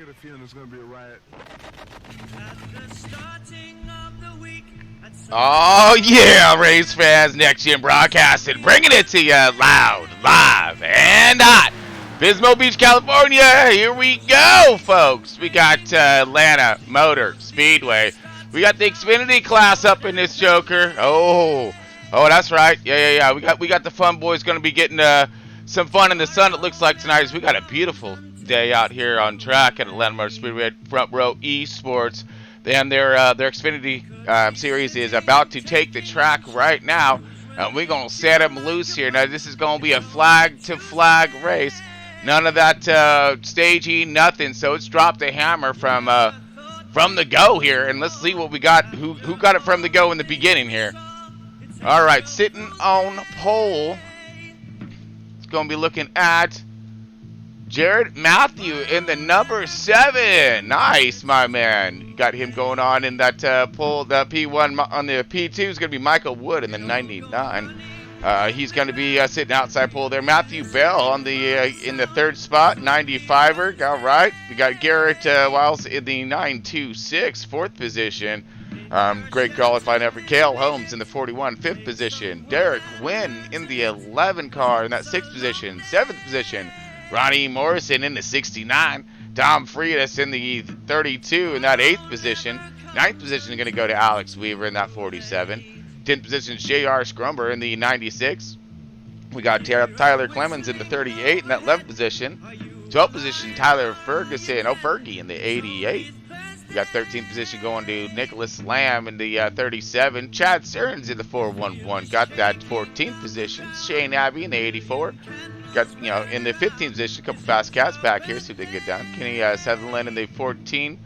get a feeling it's going to be a riot. Oh yeah, race fans, Next Gen Broadcasting, bringing it to you loud, live, and hot. Pismo Beach, California, here we go, folks. We got Atlanta Motor Speedway. We got the Xfinity class up in this joker. Oh, that's right. Yeah. We got the fun boys going to be getting some fun in the sun. It looks like tonight. We got a beautiful day out here on track at Atlanta Motor Speedway, Front Row Esports. And their Xfinity series is about to take the track right now. And we're going to set them loose here. Now, this is going to be a flag-to-flag race. None of that staging, nothing. So it's dropped a hammer from the go here. And let's see what we got. Who got it from the go in the beginning here? All right, sitting on pole. It's going to be looking at Jared Matthew in the number 7. Nice, my man. You got him going on in that pole. The P1 on the P2 is going to be Michael Wood in the 99. He's going to be sitting outside pole there. Matthew Bell on the in the 3rd spot, 95er. All right. We got Garrett Wiles in the 926, 4th position. Great qualifying effort. Cale Holmes in the 41, 5th position. Derek Wynn in the 11 car in that 6th position, 7th position. Ronnie Morrison in the 69. Tom Freitas in the 32 in that 8th position. 9th position is going to go to Alex Weaver in that 47. 10th position is J.R. Scrumber in the 96. We got Tyler Clemens in the 38 in that 11th position. 12th position, Tyler Ferguson, Fergie in the 88. We got 13th position going to Nicholas Lamb in the 37. Chad Stearns in the 411. Got that 14th position. Shane Abbey in the 84. Got, in the 15th position, a couple fast cats back here, see if they can get down. Kenny Sutherland in the 14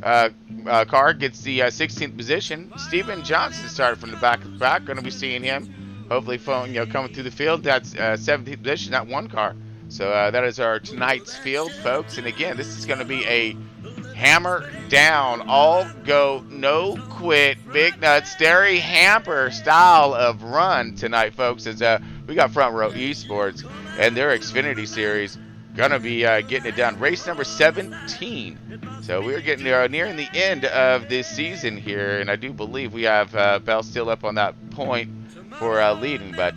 car gets the 16th position. Steven Johnson started from the back. Going to be seeing him, hopefully, coming through the field. That's 17th position, that one car. So that is our tonight's field, folks. And again, this is going to be a hammer down, all go, no quit, big nuts, dairy hamper style of run tonight, folks. As we got Front Row Esports and their Xfinity series gonna be getting it done. Race number 17. So we're getting nearing the end of this season here, and I do believe we have Bell still up on that point for leading, but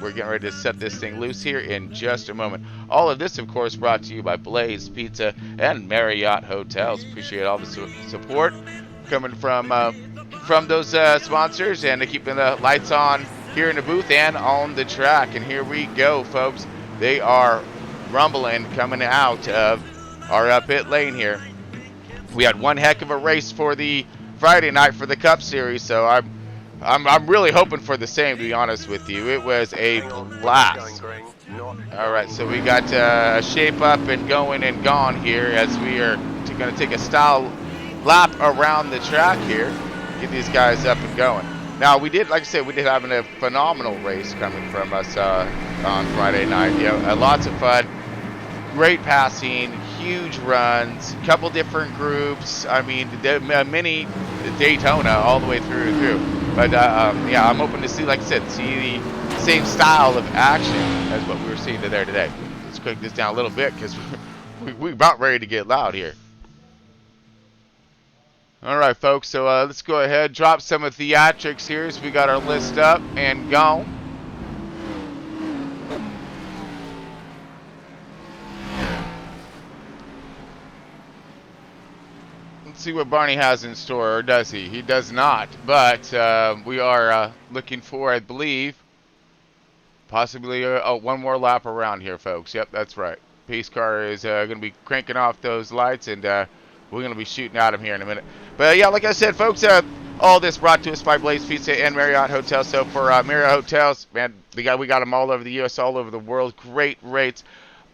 we're getting ready to set this thing loose here in just a moment. All of this, of course, brought to you by Blaze Pizza and Marriott Hotels. Appreciate all the support coming from those sponsors and keeping the lights on here in the booth and on the track. And here we go, folks. They are rumbling coming out of our pit lane here. We had one heck of a race for the Friday night for the Cup Series, so I'm really hoping for the same, to be honest with you. It was a blast. All right, so we got shape up and going and gone here as we are going to take a style lap around the track here, get these guys up and going. Now, we did, like I said, we did have a phenomenal race coming from us on Friday night. Lots of fun, great passing, huge runs, couple different groups. I mean, mini Daytona all the way through. But yeah, I'm hoping to see, like I said, see the same style of action as what we were seeing today. Let's cook this down a little bit because we're about ready to get loud here. All right, folks, so let's go ahead, drop some of theatrics here as we got our list up and gone. Let's see what Barney has in store, or does he? He does not, but we are looking for, I believe, possibly one more lap around here, folks. Yep, that's right. Pace car is going to be cranking off those lights, and we're going to be shooting at him here in a minute. But yeah, like I said, folks, all this brought to us by Blaze Pizza and Marriott Hotels. So for Marriott Hotels, man, we got them all over the U.S., all over the world. Great rates.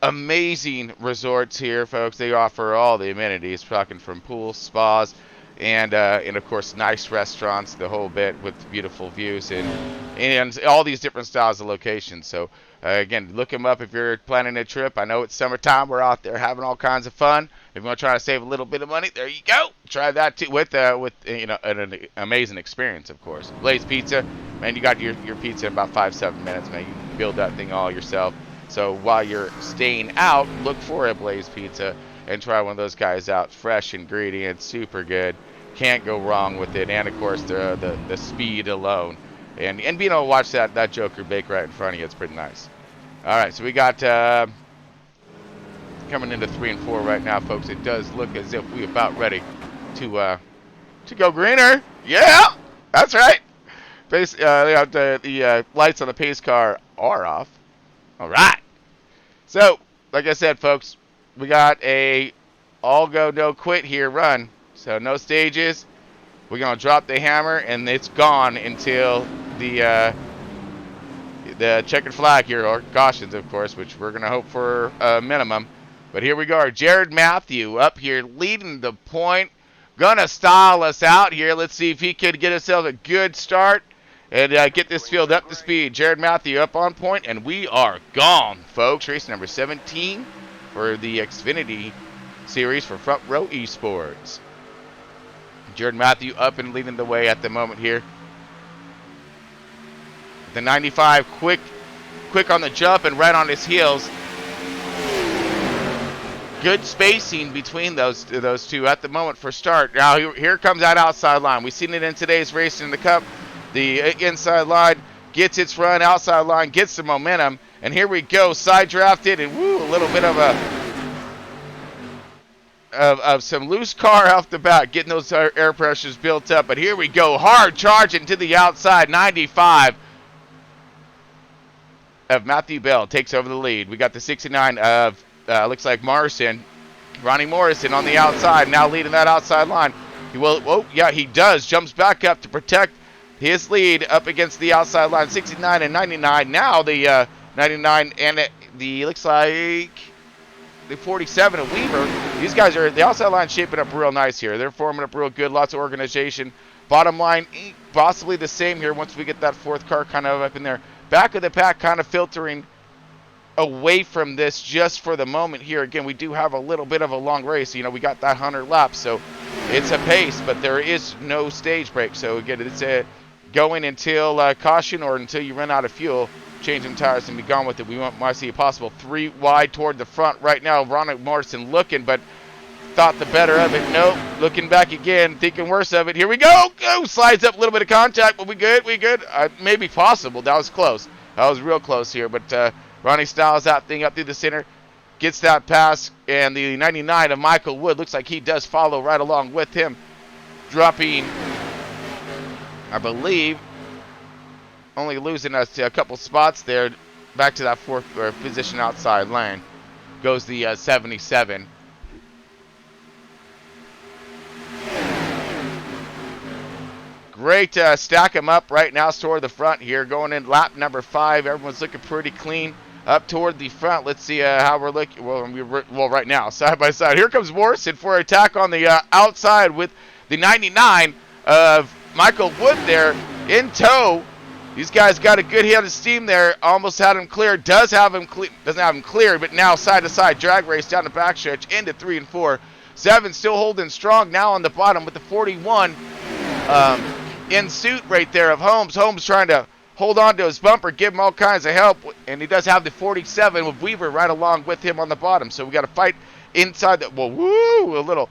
Amazing resorts here, folks. They offer all the amenities, talking from pools, spas, and of course nice restaurants, the whole bit with beautiful views and all these different styles of locations. So again, look them up if you're planning a trip. I know it's summertime. We're out there having all kinds of fun. If you want to try to save a little bit of money, there you go. Try that too with an amazing experience, of course. Blaze Pizza, man, you got your pizza in about 5-7 minutes, man. You can build that thing all yourself. So while you're staying out, look for a Blaze Pizza and try one of those guys out. Fresh ingredients, super good. Can't go wrong with it. And of course the speed alone. And being able to watch that Joker bake right in front of you, it's pretty nice. All right, so we got coming into 3 and 4 right now, folks. It does look as if we're about ready to go greener. Yeah, that's right. The lights on the pace car are off. All right. So, like I said, folks, we got a all go no quit here run. So no stages. We're gonna drop the hammer, and it's gone until the checkered flag here, or cautions, of course, which we're gonna hope for a minimum. But here we go. Jared Matthew up here leading the point. Gonna style us out here. Let's see if he could get himself a good start and get this field up to speed. Jared Matthew up on point, and we are gone, folks. Race number 17 for the XFINITY series for Front Row Esports. Jared Matthew up and leading the way at the moment here. The 95 quick on the jump and right on his heels. Good spacing between those two at the moment for start. Now here comes that outside line. We've seen it in today's race in the Cup. The inside line gets its run, outside line gets the momentum, and here we go, side drafted, and woo, a little bit of some loose car off the bat, getting those air pressures built up. But here we go, hard charging to the outside, 95 of Matthew Bell takes over the lead. We got the 69 of looks like Morrison, Ronnie Morrison on the outside, now leading that outside line. He does, jumps back up to protect his lead up against the outside line, 69 and 99. Now the 99 and the looks like the 47 of Weaver. These guys are, the outside line shaping up real nice here. They're forming up real good, lots of organization. Bottom line, possibly the same here once we get that fourth car kind of up in there. Back of the pack kind of filtering away from this just for the moment here. Again, we do have a little bit of a long race. You know, we got that 100 laps, so it's a pace, but there is no stage break. So again, it's going until caution or until you run out of fuel, changing tires and be gone with it. We might see a possible 3 wide toward the front right now. Ronnie Morrison looking, but thought the better of it. Nope, looking back again, thinking worse of it. Here we go. Go, slides up, a little bit of contact, but we good. Maybe possible. That was close. That was real close here, but Ronnie styles that thing up through the center, gets that pass, and the 99 of Michael Wood looks like he does follow right along with him, dropping, I believe, only losing us a couple spots there, back to that fourth position outside lane. Goes the 77. Great stack them up right now toward the front here, going in lap number 5. Everyone's looking pretty clean up toward the front. Let's see how we're looking. Well, right now, side by side. Here comes Morrison for attack on the outside with the 99 of Michael Wood there in tow. These guys got a good hit of steam there. Almost had him cleared. Doesn't have him cleared, but now side to side drag race down the backstretch into 3 and 4. 7 still holding strong now on the bottom with the 41 in suit right there of Holmes. Holmes trying to hold on to his bumper, give him all kinds of help, and he does have the 47 with Weaver right along with him on the bottom. So we got to fight inside the, a little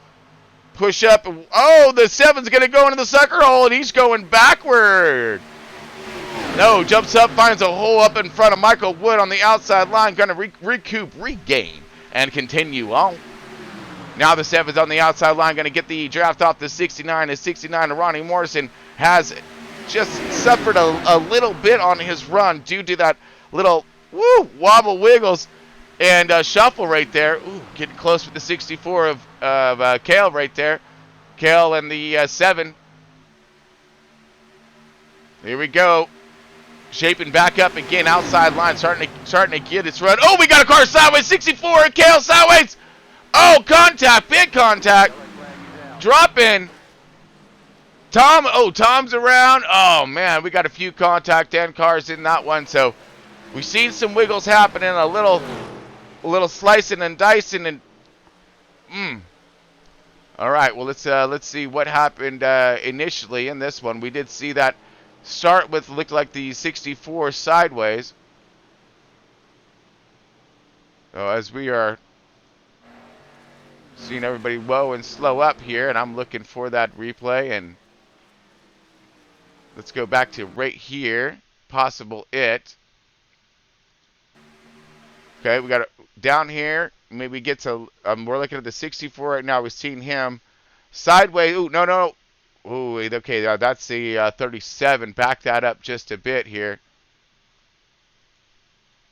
push up. Oh, the 7's going to go into the sucker hole, and he's going backward. No, jumps up, finds a hole up in front of Michael Wood on the outside line, going to regain, and continue on. Now the 7's on the outside line, going to get the draft off the 69. The 69 of Ronnie Morrison has just suffered a little bit on his run due to that little wobble wiggles and shuffle right there. Ooh, getting close with the 64 of Kale right there. Kale and the 7. Here we go. Shaping back up again, outside line, starting to get its run. Oh, we got a car sideways, 64, Kale sideways. Oh, contact, big contact. Drop in. Tom's around. Oh, man, we got a few contact and cars in that one. So we've seen some wiggles happening, a little slicing and dicing. And all right, well, let's see what happened initially in this one. We did see that start with, looked like the 64 sideways. So as we are Seeing everybody whoa and slow up here, and I'm looking for that replay. And let's go back to right here. Possible it. Okay, we got it down here. Maybe get to. We're looking at the 64 right now. We're seeing him sideways. Ooh, no, no. Ooh, okay, that's the 37. Back that up just a bit here.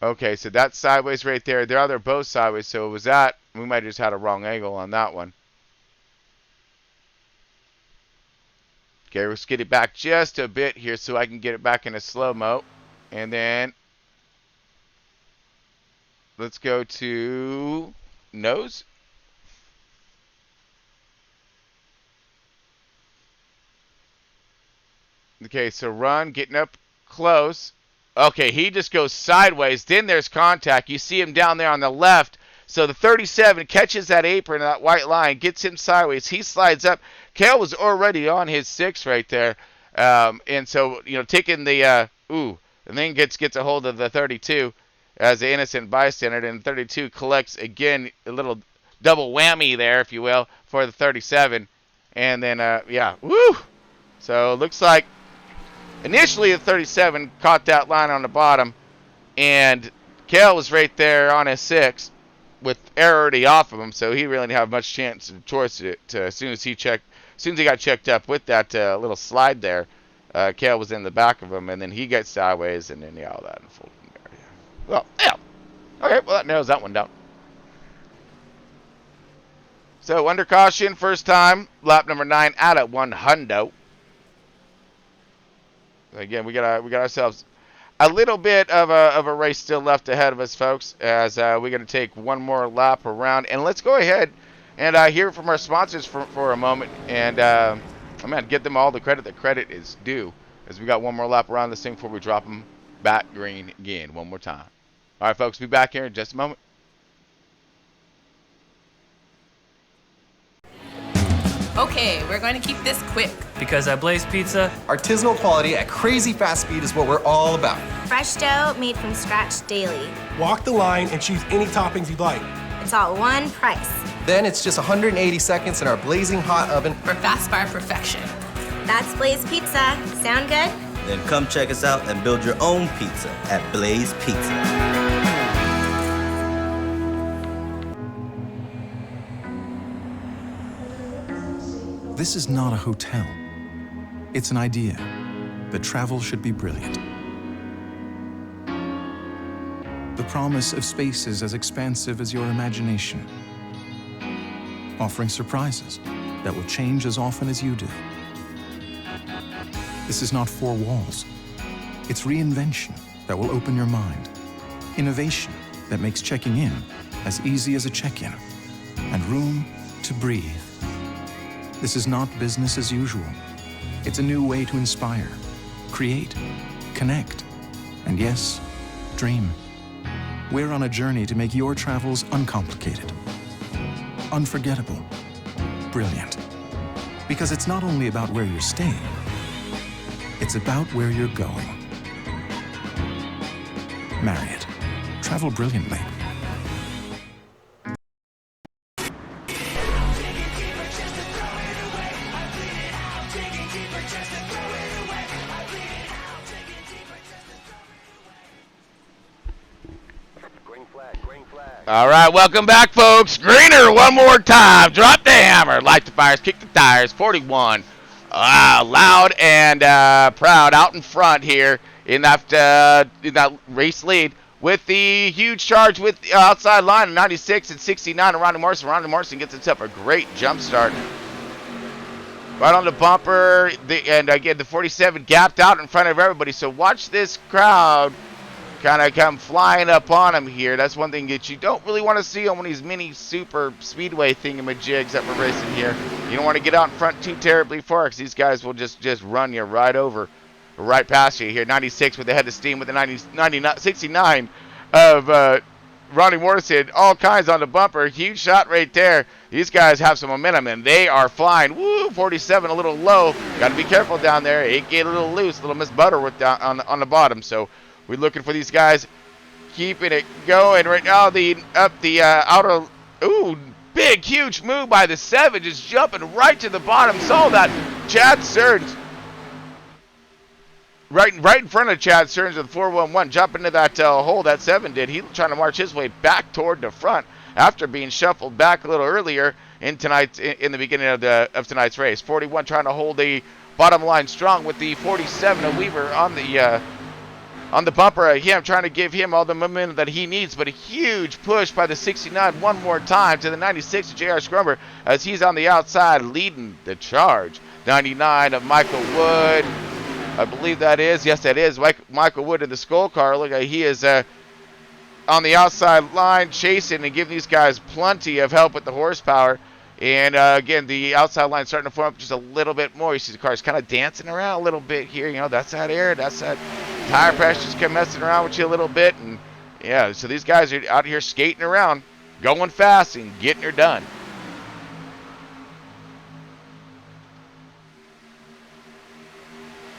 Okay, so that's sideways right there. They're both sideways, so it was that. We might have just had a wrong angle on that one. Okay, let's get it back just a bit here so I can get it back into slow-mo. And then let's go to nose. Okay, so run, getting up close. Okay, he just goes sideways. Then there's contact. You see him down there on the left. So the 37 catches that apron, that white line, gets him sideways. He slides up. Kale was already on his 6 right there. And so, taking the, and then gets a hold of the 32 as an innocent bystander. And 32 collects, again, a little double whammy there, if you will, for the 37. And then, woo! So it looks like initially, the 37 caught that line on the bottom, and Kale was right there on his 6 with air already off of him, so he really didn't have much chance of choice as soon as he got checked up with that little slide there. Kale was in the back of him, and then he gets sideways, and then all that unfolded there. Yeah. Well, yeah. Okay, well that narrows that one down. So under caution, first time, lap number 9 out of 100. Again, we got ourselves a little bit of a race still left ahead of us, folks, as we're going to take one more lap around. And let's go ahead and hear from our sponsors for a moment. And, give them all the credit. The credit is due, as we got one more lap around this thing before we drop them back green again one more time. All right, folks, be back here in just a moment. Okay, we're going to keep this quick. Because at Blaze Pizza, artisanal quality at crazy fast speed is what we're all about. Fresh dough made from scratch daily. Walk the line and choose any toppings you'd like. It's all one price. Then it's just 180 seconds in our blazing hot oven For fast bar perfection. That's Blaze Pizza. Sound good? Then come check us out and build your own pizza at Blaze Pizza. This is not a hotel. It's an idea that travel should be brilliant. The promise of spaces as expansive as your imagination, offering surprises that will change as often as you do. This is not 4 walls. It's reinvention that will open your mind, innovation that makes checking in as easy as a check-in, and room to breathe. This is not business as usual. It's a new way to inspire, create, connect, and yes, dream. We're on a journey to make your travels uncomplicated, unforgettable, brilliant. Because it's not only about where you're staying, it's about where you're going. Marriott. Travel brilliantly. All right, welcome back, folks. Greener one more time. Drop the hammer. Light the fires. Kick the tires. 41. Loud and proud out in front here in that race lead with the huge charge with the outside line of 96 and 69 and Ronnie Morrison. Ronnie Morrison gets himself a great jump start. Right on the bumper. And again, the 47 gapped out in front of everybody. So watch this crowd kind of come flying up on him here. That's one thing that you don't really want to see on one of these mini super speedway thingamajigs that we're racing here. You don't want to get out in front too terribly far because these guys will just run you right over, right past you here. 96 with the head of steam with the 69 of Ronnie Morrison. All kinds on the bumper. Huge shot right there. These guys have some momentum and they are flying. Woo, 47 a little low. Got to be careful down there. It get a little loose. A little Miss Butterworth down on the bottom. So we're looking for these guys keeping it going right now. Up the outer, Big, huge move by the 7, just jumping right to the bottom. Saw that. Chad Stearns, right in front of Chad Stearns with 411, jump into that hole that 7 did. He trying to march his way back toward the front after being shuffled back a little earlier in the beginning of tonight's race. 41 trying to hold the bottom line strong with the 47 of Weaver on the bumper of him, trying to give him all the momentum that he needs, but a huge push by the 69 one more time to the 96 of J.R. Scrumber as he's on the outside leading the charge. 99 of Michael Wood, I believe that is. Yes, that is Michael Wood in the Skull car. Look, he is on the outside line chasing and giving these guys plenty of help with the horsepower. And again, the outside line starting to form up just a little bit more. You see the cars kind of dancing around a little bit here. You know, that's that air, that's that tire pressure just kept messing around with you a little bit. And yeah, so these guys are out here skating around, going fast and getting her done.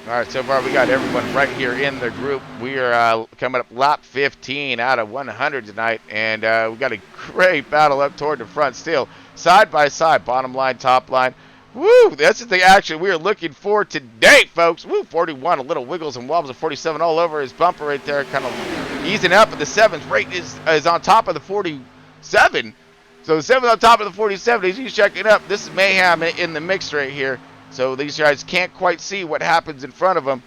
All right, so far we got everyone right here in the group. We are coming up lap 15 out of 100 tonight, and we got a great battle up toward the front still. Side by side, bottom line, top line. Woo, this is the action we are looking for today, folks. Woo, 41, a little wiggles and wobbles of 47 all over his bumper right there, kind of easing up. But the 7's rate is on top of the 47. So the 7's on top of the 47 as he's checking up. This is mayhem in the mix right here. So these guys can't quite see what happens in front of them,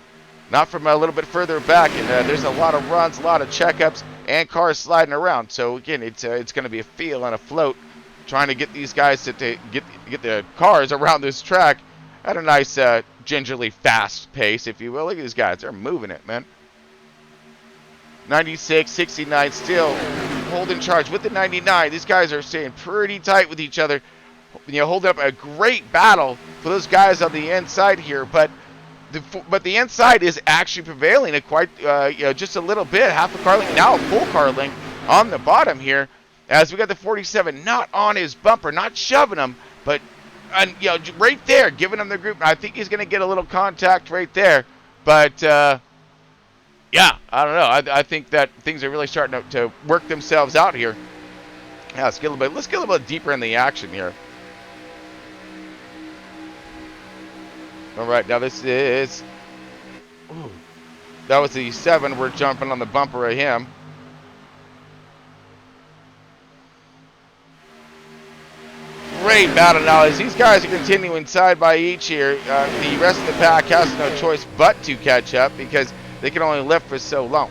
not from a little bit further back. And there's a lot of runs, a lot of checkups, and cars sliding around. So again, it's going to be a feel and a float, trying to get these guys to get the cars around this track at a nice, gingerly fast pace, if you will. Look at these guys. They're moving it, man. 96, 69 still holding charge with the 99. These guys are staying pretty tight with each other. You know, holding up a great battle for those guys on the inside here. But the inside is actually prevailing at quite, just a little bit. Half a car length, now a full car length on the bottom here. As we got the 47 not on his bumper, not shoving him, but right there, giving him the group. I think he's going to get a little contact right there. But, yeah, I don't know. I think that things are really starting to work themselves out here. Yeah, let's get a little bit deeper in the action here. All right, now this is... Ooh, that was the 7. We're jumping on the bumper of him. Great battle now as these guys are continuing side by each here. The rest of the pack has no choice but to catch up because they can only lift for so long.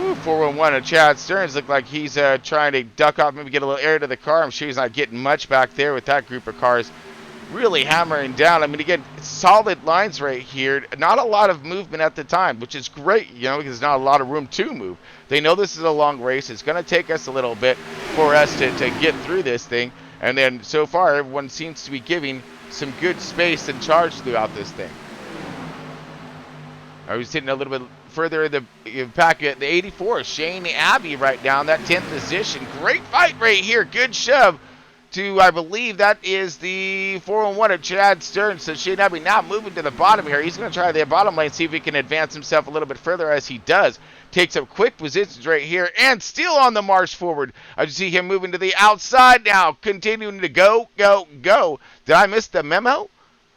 Ooh, 411 of Chad Stearns looked like he's trying to duck off, maybe get a little air to the car. I'm sure he's not getting much back there with that group of cars. Really hammering down. I mean, again, solid lines right here. Not a lot of movement at the time, which is great, you know, because there's not a lot of room to move. They know this is a long race. It's going to take us a little bit for us to get through this thing. And then so far, everyone seems to be giving some good space and charge throughout this thing. I was sitting a little bit further in the pack at the 84. Shane Abbey right down that 10th position. Great fight right here. Good shove to, I believe that is the 401 of Chad Stearns. So Shane Abbey now moving to the bottom here. He's going to try the bottom lane, see if he can advance himself a little bit further as he does. Takes up quick positions right here and still on the march forward. I see him moving to the outside now, continuing to go. Did I miss the memo?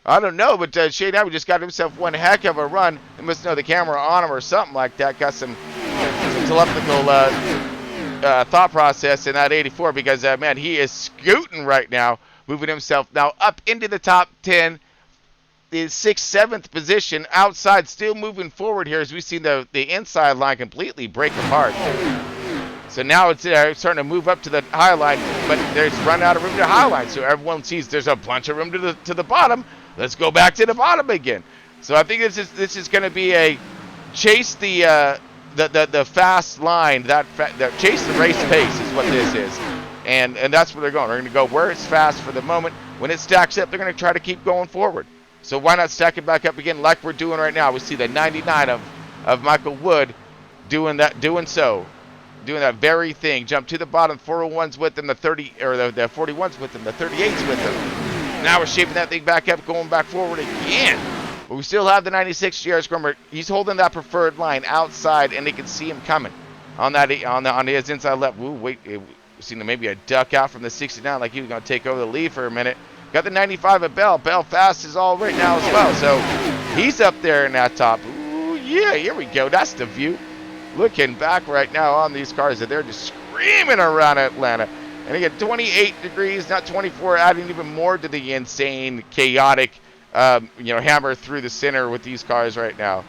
I don't know, but Shane Abbey just got himself one heck of a run. He must know the camera on him or something like that. Got some telepathical thought process in that 84 because, man, he is scooting right now, moving himself now up into the top 10, the 6th, 7th position, outside, still moving forward here as we see the inside line completely break apart. So now it's starting to move up to the high line, but there's run out of room to the high line, so everyone sees there's a bunch of room to the bottom. Let's go back to the bottom again. So I think this is going to be a chase the fast line, chase the race pace is what this is, and that's where they're going. They're going to go where it's fast for the moment. When it stacks up, they're going to try to keep going forward. So why not stack it back up again like we're doing right now? We see the 99 of Michael Wood doing that very thing. Jump to the bottom. 401's with him, the 30 or the 41's with him, the 38's with him. Now we're shaping that thing back up, going back forward again. But we still have the 96 GR Scrummer. He's holding that preferred line outside, and they can see him coming on his inside left. Ooh, wait, seen maybe a duck out from the 69 like he was going to take over the lead for a minute. Got the 95 at Bell. Bell fast is all right now as well. So he's up there in that top. Ooh, yeah, here we go. That's the view. Looking back right now on these cars that they're just screaming around Atlanta. And again, 28 degrees, not 24, adding even more to the insane, chaotic, hammer through the center with these cars right now.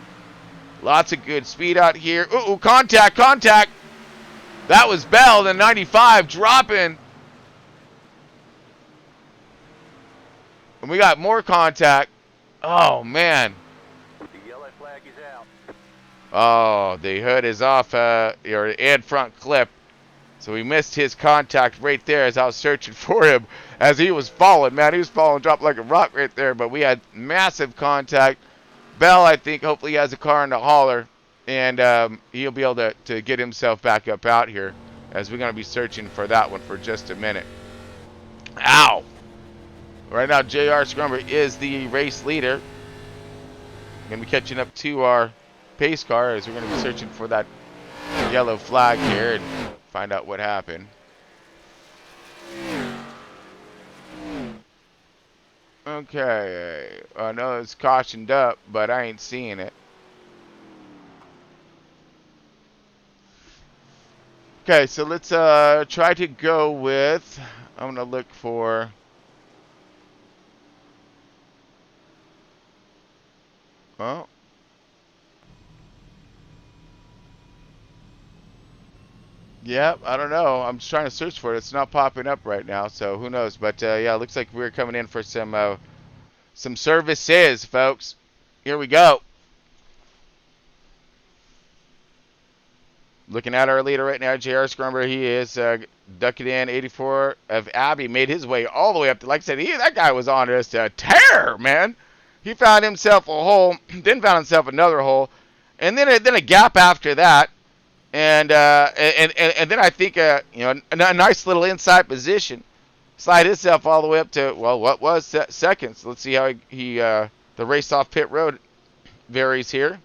Lots of good speed out here. Ooh, contact. That was Bell, the 95 dropping. And we got more contact. Oh, man. The yellow flag is out. Oh, the hood is off, and front clip. So we missed his contact right there as I was searching for him as he was falling. Man, he was falling, dropped like a rock right there. But we had massive contact. Bell, I think, hopefully has a car in the hauler. And he'll be able to get himself back up out here as we're going to be searching for that one for just a minute. Ow! Right now, JR Scrumber is the race leader. Going to be catching up to our pace car as we're going to be searching for that yellow flag here and find out what happened. Okay, I know it's cautioned up, but I ain't seeing it. Okay, so let's try to go with, I'm going to look for, well, yeah, I don't know. I'm just trying to search for it. It's not popping up right now, so who knows. But yeah, it looks like we're coming in for some services, folks. Here we go. Looking at our leader right now, JR Scrumber. He is ducking in 84 of Abbey. Made his way all the way up to, like I said, that guy was on just a tear, man. He found himself a hole, then found himself another hole, and then a gap after that. And then I think a nice little inside position, slide himself all the way up to, well, what was seconds. Let's see how he the race off pit road varies here.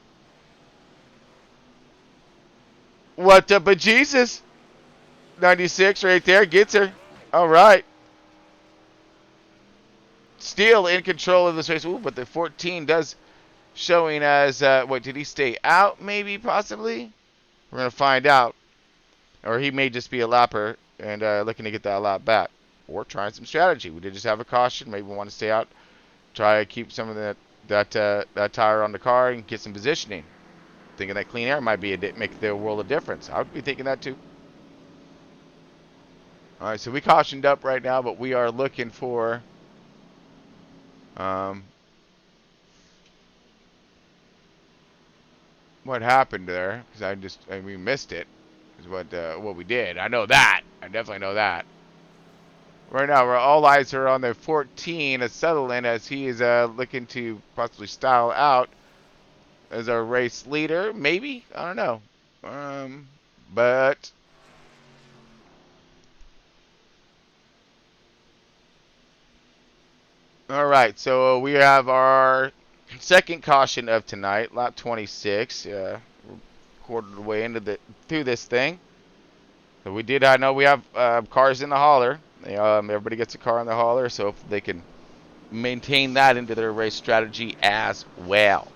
What the bejesus? 96 right there gets her. All right. Still in control of this race. Ooh, but the 14 does showing as what, did he stay out? Maybe, possibly. We're going to find out. Or he may just be a lapper and looking to get that lap back. Or trying some strategy. We did just have a caution. Maybe we want to stay out. Try to keep some of that tire on the car and get some positioning. Thinking that clean air might be make the world of difference. I would be thinking that too. All right, so we cautioned up right now, but we are looking for what happened there, because we missed it, is what we did. I know that. I definitely know that. Right now, all eyes are on the 14 as Sutherland, as he is looking to possibly style out as our race leader. Maybe, I don't know. But all right, so we have our second caution of tonight, lap 26. Quarter of the way through this thing. So I know we have cars in the hauler. Everybody gets a car in the hauler, so if they can maintain that into their race strategy as well.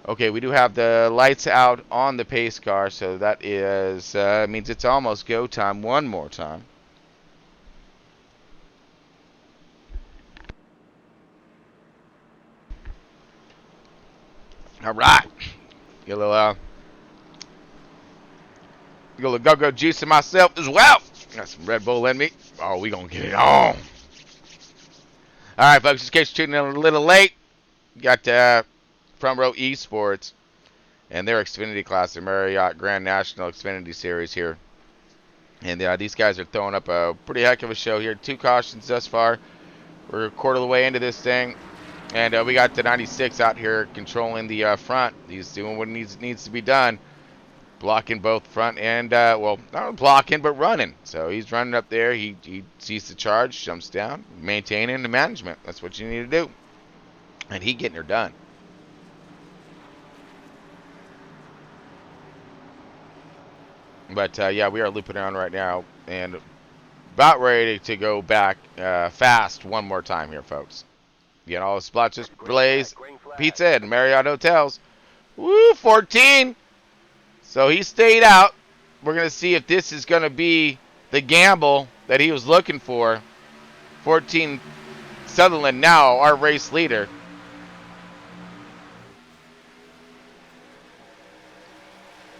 Okay, we do have the lights out on the pace car, so that is means it's almost go time one more time. All right, get a little go-go juice in myself as well. Got some Red Bull in me. Oh, we gonna get it on. All right, folks, just in case you're tuning in a little late, got Front Row Esports and their Xfinity class, the Marriott Grand National Xfinity Series here. And these guys are throwing up a pretty heck of a show here. 2 cautions thus far. We're a quarter of the way into this thing. And we got the 96 out here controlling the front. He's doing what needs to be done. Blocking both front and, well, not blocking, but running. So he's running up there. He sees the charge, jumps down, maintaining the management. That's what you need to do. And he getting her done. But, yeah, we are looping around right now. And about ready to go back fast one more time here, folks. Get all the splotches. Blaze Pizza and Marriott Hotels. Woo, 14. So he stayed out. We're going to see if this is going to be the gamble that he was looking for. 14 Sutherland now our race leader.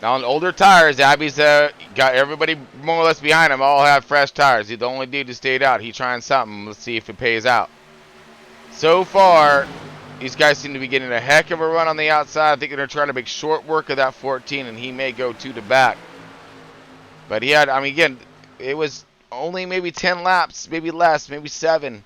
Now on older tires, Abby's got everybody more or less behind him. All have fresh tires. He's the only dude who stayed out. He's trying something. Let's see if it pays out. So far, these guys seem to be getting a heck of a run on the outside. I think they're trying to make short work of that 14, and he may go 2 to back. But he had, I mean, again, it was only maybe 10 laps, maybe less, maybe 7.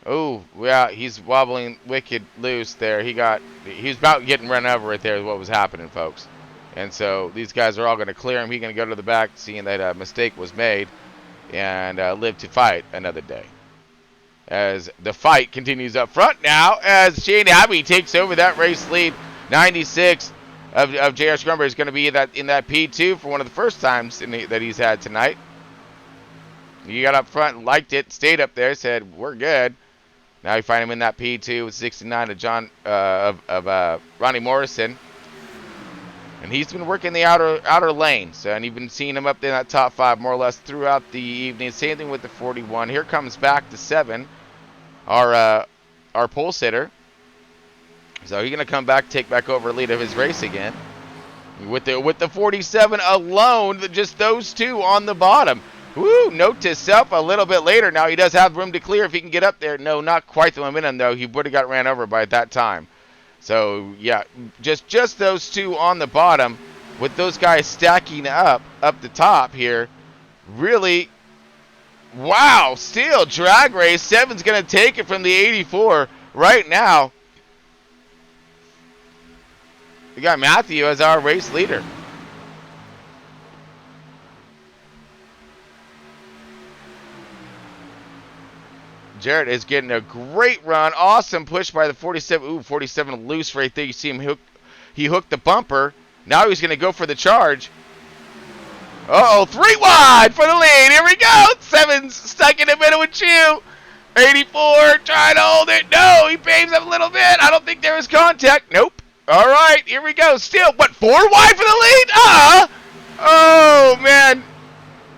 Oh, yeah, he's wobbling wicked loose there. He was about getting run over right there is what was happening, folks. And so these guys are all going to clear him. He's going to go to the back, seeing that a mistake was made, and live to fight another day. As the fight continues up front now, as Shane Abbey takes over that race lead. 96 of J.R. Scrumber is going to be in that P2 for one of the first times that he's had tonight. He got up front, liked it, stayed up there, said, we're good. Now you find him in that P2 with 69 of Ronnie Morrison. And he's been working the outer lanes, and you've been seeing him up there in that top 5 more or less throughout the evening. Same thing with the 41. Here comes back to 7, our pole sitter. So he's gonna come back, take back over lead of his race again. With the 47 alone, just those two on the bottom. Woo! Note to self a little bit later. Now he does have room to clear if he can get up there. No, not quite the momentum though. He would have got ran over by that time. So, yeah, just those two on the bottom with those guys stacking up the top here. Really, wow, still drag race. 7's going to take it from the 84 right now. We got Matthew as our race leader. Jarrett is getting a great run. Awesome push by the 47. Ooh, 47 loose right there. You see him he hooked the bumper. Now he's going to go for the charge. Uh-oh, 3 wide for the lead. Here we go. 7's stuck in the middle with Chew. 84 trying to hold it. No, he paves up a little bit. I don't think there was contact. Nope. All right, here we go. Still, 4 wide for the lead? Oh, man.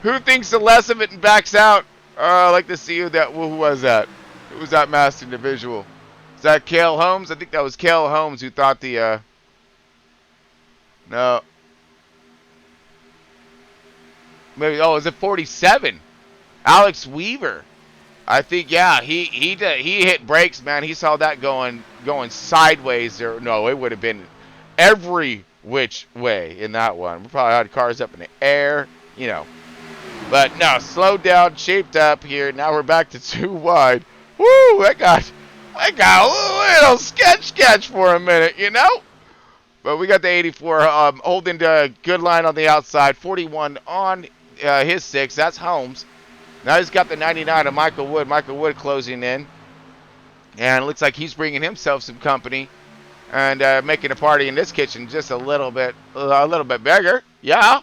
Who thinks the less of it and backs out? I'd like to see who was that? Who was that masked individual? Is that Cale Holmes? I think that was Cale Holmes who thought the, no. Maybe, is it 47? Alex Weaver. I think, yeah, he hit brakes, man. He saw that going sideways there. No, it would have been every which way in that one. We probably had cars up in the air, you know. But no, slowed down, shaped up here. Now we're back to 2 wide. Woo! That got a little sketch for a minute, you know. But we got the 84 holding a good line on the outside. 41 on his 6. That's Holmes. Now he's got the 99 of Michael Wood. Michael Wood closing in, and it looks like he's bringing himself some company and making a party in this kitchen just a little bit bigger. Yeah.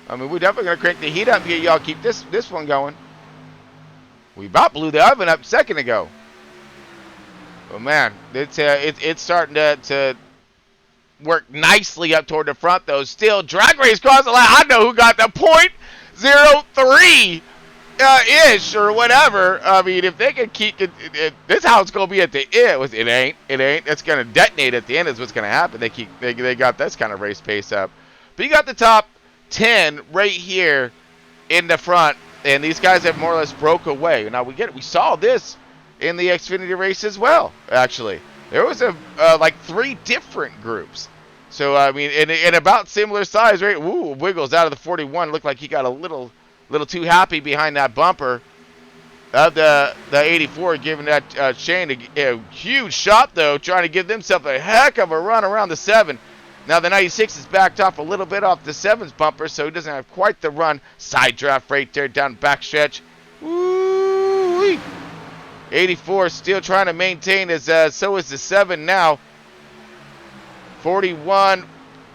I mean, we're definitely going to crank the heat up here. Y'all keep this one going. We about blew the oven up a second ago. Oh, man. It's starting to work nicely up toward the front, though. Still, drag race cross the line. I know who got the .03 ish or whatever. I mean, if they can keep it, this is how it's going to be at the end. It ain't. It's going to detonate at the end is what's going to happen. They got this kind of race pace up. But you got the top 10 right here in the front, and these guys have more or less broke away. Now we saw this in the Xfinity race as well. Actually, there was like 3 different groups. So I mean, in about similar size, right? Ooh, Wiggles out of the 41 looked like he got a little too happy behind that bumper of the 84, giving that Shane a huge shot though, trying to give themselves a heck of a run around the 7. Now the 96 is backed off a little bit off the 7's bumper, so he doesn't have quite the run. Side draft right there down back stretch. Woo-wee. 84 still trying to maintain as so is the 7 now. 41,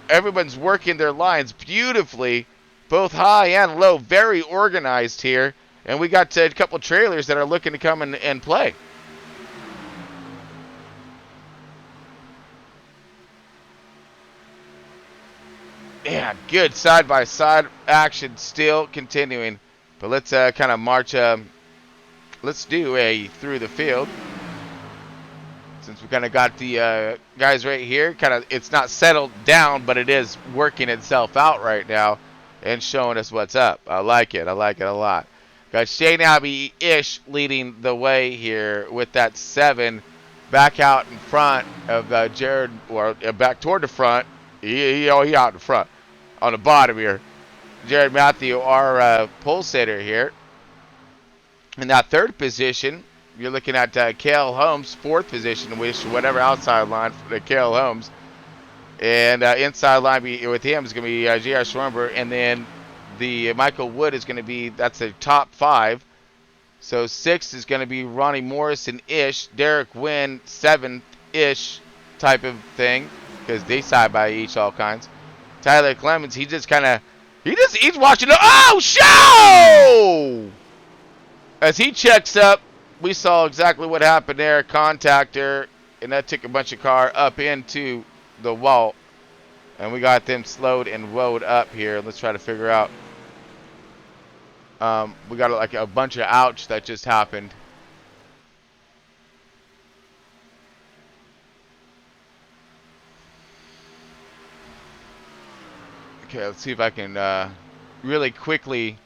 everyone's working their lines beautifully, both high and low, very organized here. And we got a couple trailers that are looking to come and play. Yeah, good side-by-side action still continuing. But let's kind of march, let's do a through the field. Since we kind of got the guys right here, kind of it's not settled down, but it is working itself out right now and showing us what's up. I like it. I like it a lot. Got Shane Abbey-ish leading the way here with that 7 back out in front of Jared, or back toward the front. He out in front. On the bottom here, Jared Matthew, our pole sitter here. In that 3rd position, you're looking at Cale Holmes, 4th position, which whatever outside line for Cale Holmes. And inside line with him is going to be J.R. Schwimber. And then the Michael Wood is going to be, that's the top 5. So 6th is going to be Ronnie Morrison-ish. Derek Wynn, 7th-ish type of thing. Because they side by each all kinds. Tyler Clemens, he's watching the, oh, show! As he checks up, we saw exactly what happened there. Contactor, and that took a bunch of car up into the wall. And we got them slowed and woed up here. Let's try to figure out. We got like a bunch of ouch that just happened. Okay, let's see if I can really quickly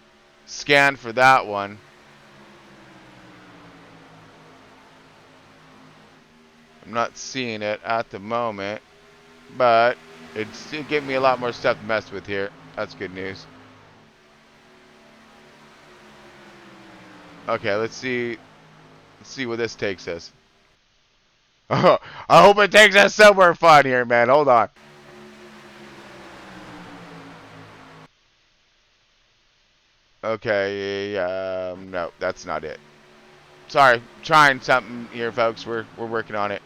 scan for that one. I'm not seeing it at the moment, but it's still giving me a lot more stuff to mess with here. That's good news. Okay, let's see where this takes us. I hope it takes us somewhere fun here, man. Hold on. Okay, no, that's not it. Sorry, trying something here, folks. We're working on it.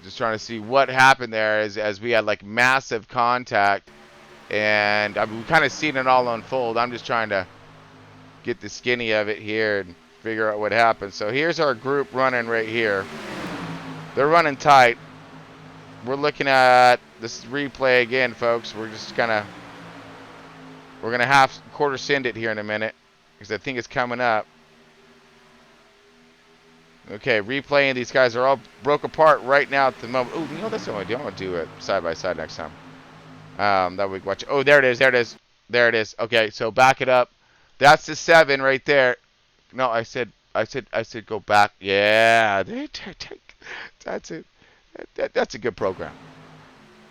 Just trying to see what happened there as we had like massive contact, and I mean, we kind of seen it all unfold. I'm just trying to get the skinny of it here and figure out what happened. So here's our group running right here. They're running tight. We're looking at this replay again, folks. We're gonna half quarter send it here in a minute because I think it's coming up. Okay, replaying. These guys are all broke apart right now at the moment. Oh, you know, that's what I'm going to do. I'm going to do it side by side next time. That we watch. Oh, there it is. There it is. There it is. Okay, so back it up. That's the 7 right there. No, I said go back. Yeah, that's it. That's a good program.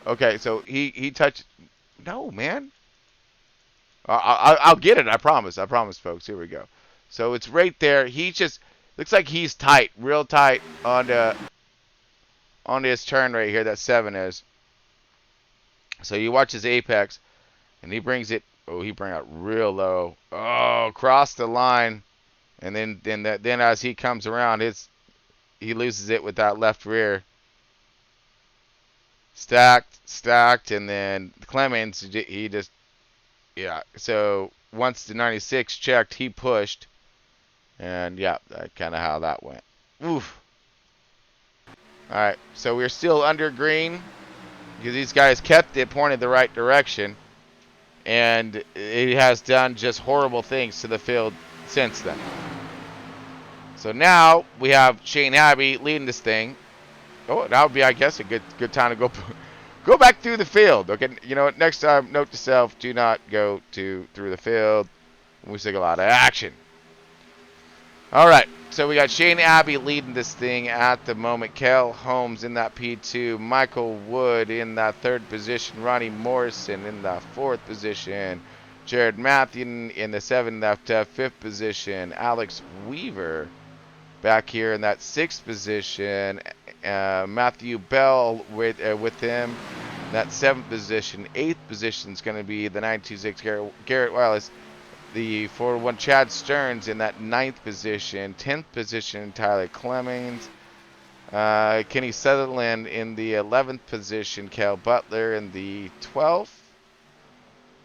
Okay, so he touched. No, man. I'll get it. I promise. I promise, folks. Here we go. So it's right there. He just looks like he's tight, real tight on his turn right here. That 7 is. So you watch his apex, and he brings it. Oh, he brings it real low. Oh, across the line, and then as he comes around, he loses it with that left rear. Stacked, and then Clemens, he just, yeah. So once the 96 checked, he pushed, and yeah, that's kind of how that went. Oof. All right, so we're still under green because these guys kept it pointed the right direction, and it has done just horrible things to the field since then. So now we have Shane Abbey leading this thing. Oh, that would be, I guess, a good time to go back through the field. Okay, you know what? Next time, note to self: do not go through the field. We see a lot of action. All right, so we got Shane Abbey leading this thing at the moment. Cale Holmes in that P2. Michael Wood in that 3rd position. Ronnie Morrison in the 4th position. Jared Matthew in the 5th position. Alex Weaver back here in that 6th position. Matthew Bell with him, that 7th position. 8th position is going to be the 926 Garrett Wallace. the 4-1 Chad Stearns in that 9th position. 10th position, Tyler Clemens. Kenny Sutherland in the 11th position. Cal Butler in the 12th.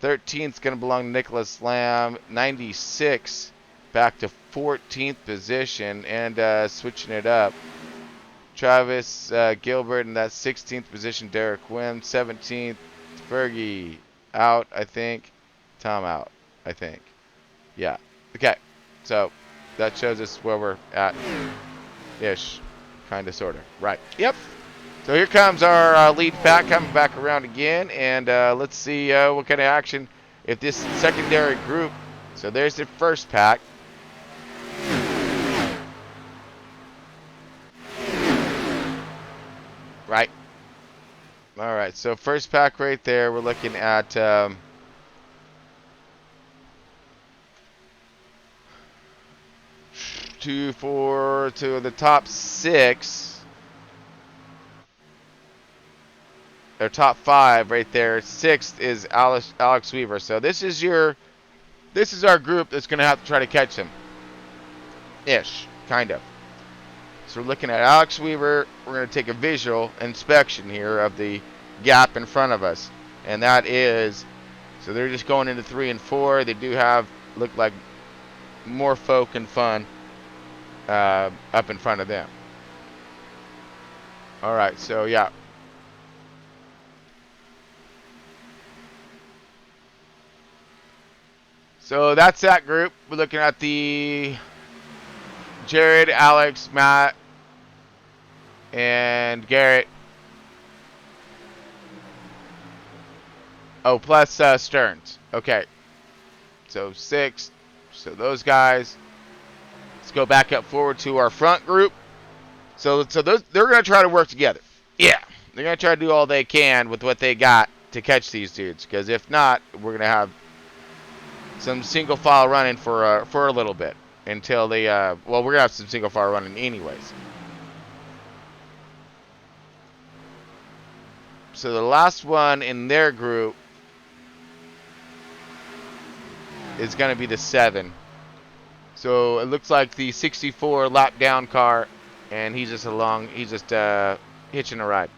13th is going to belong to Nicholas Lamb. 96 back to 14th position, and switching it up. Travis Gilbert in that 16th position. Derek Wynn. 17th. Fergie out, I think. Tom out, I think. Yeah. Okay. So that shows us where we're at. Ish. Kind of, sort of. Right. Yep. So here comes our lead pack coming back around again. And let's see what kind of action if this secondary group. So there's the first pack. Right. All right. So first pack right there. We're looking at 2, 4 to the top 6. Or top 5 right there. 6th is Alex Weaver. So this is our group that's going to have to try to catch him. Ish, kind of. So we're looking at Alex Weaver. We're going to take a visual inspection here of the gap in front of us. And that is, so they're just going into 3 and 4. They do look like more folk and fun up in front of them. All right, so yeah. So that's that group. We're looking at the Jared, Alex, Matt, and Garrett. Oh, plus Stearns. Okay. So 6. So those guys. Let's go back up forward to our front group. So those, they're going to try to work together. Yeah. They're going to try to do all they can with what they got to catch these dudes. Because if not, we're going to have some single file running for a little bit. Until they, well, we're going to have some single file running anyways. So the last one in their group is going to be the 7. So it looks like the 64 lap down car, and he's just hitching a ride.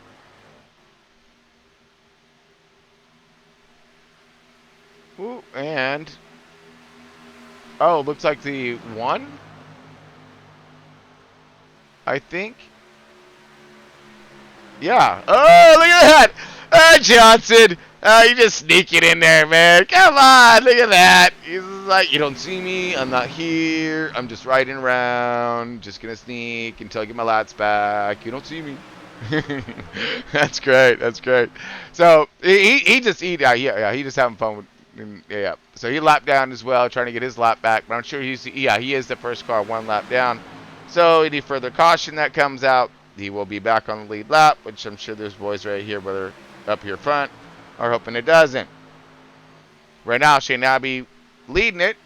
Ooh, and oh, looks like the 1, I think. Yeah. Oh, look at that. Johnson. You just sneaking in there, man. Come on, look at that. He's like, you don't see me. I'm not here. I'm just riding around. Just going to sneak until I get my lats back. You don't see me. That's great. That's great. So he just having fun with. Yeah. So he lapped down as well, trying to get his lap back. But I'm sure he is the first car 1 lap down. So any further caution that comes out, he will be back on the lead lap, which I'm sure there's boys right here, whether up here front, are hoping it doesn't. Right now, Shane Abbey leading it.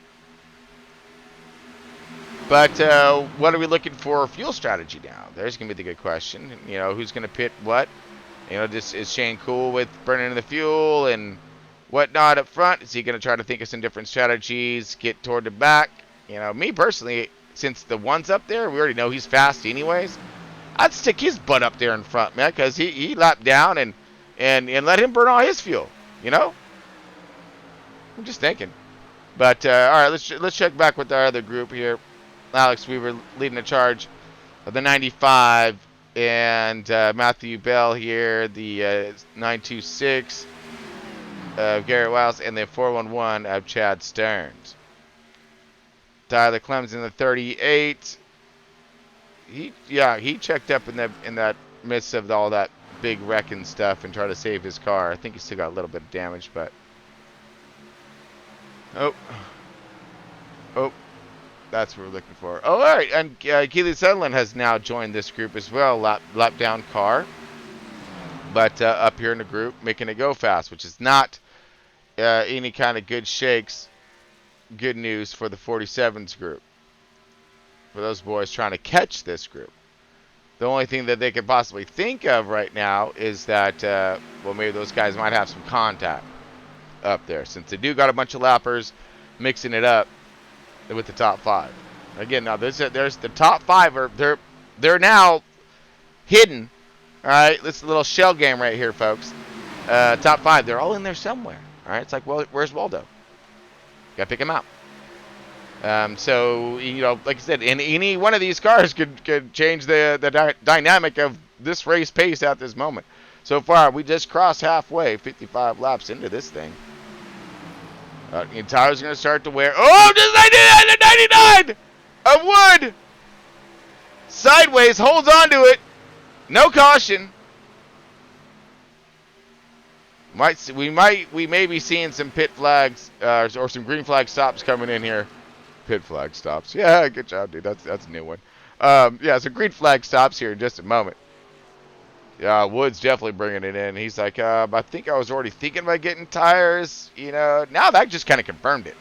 But what are we looking for fuel strategy now? There's going to be the good question. You know, who's going to pit what? You know, is Shane cool with burning the fuel and whatnot up front? Is he going to try to think of some different strategies, get toward the back? You know, me personally, since the 1's up there, we already know he's fast anyways. I'd stick his butt up there in front, man, because he lapped down and let him burn all his fuel, you know? I'm just thinking. But, all right, let's check back with our other group here. Alex Weaver leading the charge of the 95, and Matthew Bell here, the 926 of Garrett Wiles, and the 411 of Chad Stearns. Tyler Clemens in the 38. He checked up in that midst of all that big wreck and stuff and tried to save his car. I think he still got a little bit of damage, but oh, that's what we're looking for. Oh, all right, and Keely Sutherland has now joined this group as well. Lap down car, but up here in the group, making it go fast, which is not any kind of good shakes. Good news for the 47s group. For those boys trying to catch this group. The only thing that they could possibly think of right now is that, well, maybe those guys might have some contact up there. Since they do got a bunch of lappers, mixing it up with the top 5. Again, now there's the top 5 are they're now hidden. All right, this is a little shell game right here, folks. Top 5, they're all in there somewhere. All right, it's like, well, where's Waldo? Gotta pick him out. So, you know, like I said, any one of these cars could change the dynamic of this race pace at this moment. So far, we just crossed halfway, 55 laps into this thing. The tires are going to start to wear. Oh, just I did it! 99 of wood! Sideways, holds on to it. No caution. We may be seeing some pit flags or some green flag stops coming in here. Pit flag stops. Yeah, good job, dude. That's a new one. Yeah, so green flag stops here in just a moment. Yeah, Wood's definitely bringing it in. He's like, I think I was already thinking about getting tires. You know, now that just kind of confirmed it.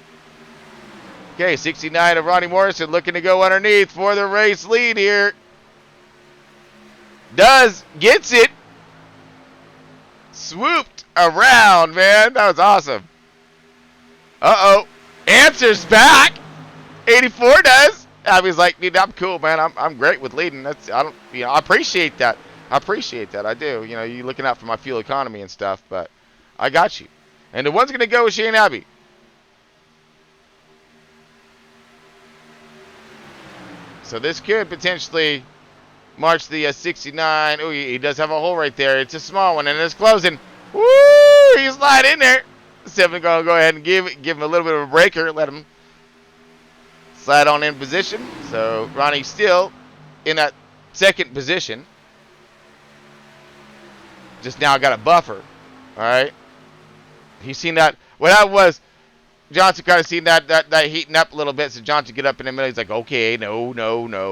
Okay, 69 of Ronnie Morrison looking to go underneath for the race lead here. Gets it. Swooped around, man. That was awesome. Uh-oh. Answers back. 84 does. I was like, dude, I'm cool, man. I'm great with leading. I appreciate that. I do. You know, you looking out for my fuel economy and stuff, but I got you. And the one's gonna go with Shane Abbey. So this could potentially march the 69. Oh, he does have a hole right there. It's a small one, and it's closing. Woo! He's slide in there. Seven gonna go ahead and give him a little bit of a breaker. Let him slide on in position. So Ronnie's still in that second position. Just now got a buffer. All right. He's seen that. What that was, Johnson kind of seen that heating up a little bit. So Johnson get up in the middle. He's like, okay, no.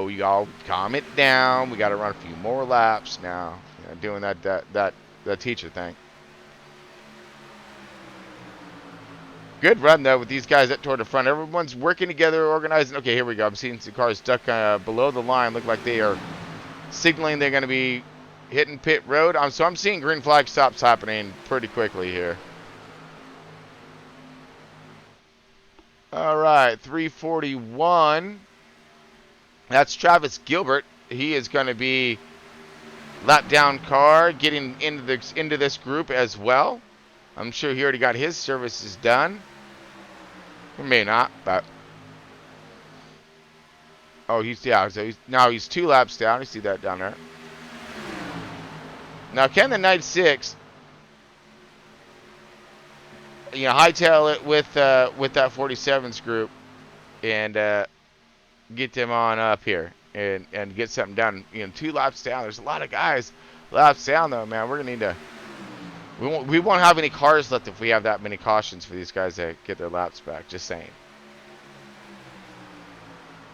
You all calm it down. We got to run a few more laps now. You know, doing that teacher thing. Good run, though, with these guys up toward the front. Everyone's working together, organizing. Okay, here we go. I'm seeing some cars stuck below the line. Look like they are signaling they're going to be hitting pit road. So I'm seeing green flag stops happening pretty quickly here. All right, 341. That's Travis Gilbert. He is going to be lap down car getting into this group as well. I'm sure he already got his services done. Or may not, but so he's 2 laps down. You see that down there. Now can the 96, you know, hightail it with that 47s group and get them on up here and get something done. You know, 2 laps down. There's a lot of guys laps down though, man. We're gonna need to. We won't have any cars left if we have that many cautions for these guys to get their laps back. Just saying.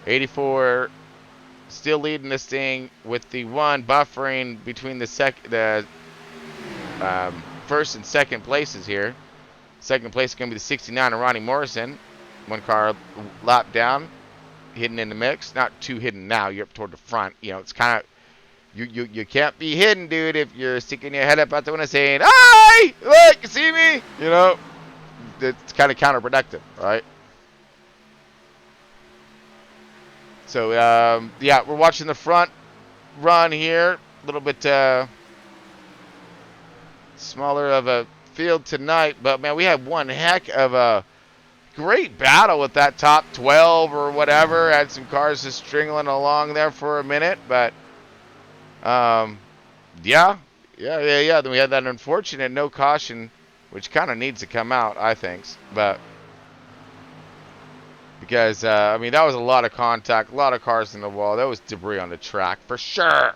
84 still leading this thing with the 1 buffering between the first and second places here. Second place is going to be the 69 of Ronnie Morrison. 1 car lap down, hidden in the mix. Not too hidden now. You're up toward the front. You know, it's kind of. You can't be hidden, dude, if you're sticking your head up out the window saying, "Hi, look, you see me?" You know, it's kind of counterproductive, right? So, yeah, we're watching the front run here. A little bit smaller of a field tonight, but man, we had one heck of a great battle with that top 12 or whatever. Had some cars just stringing along there for a minute, but. Yeah. Then we had that unfortunate no caution, which kind of needs to come out, I think. But because I mean, that was a lot of contact, a lot of cars in the wall. That was debris on the track for sure.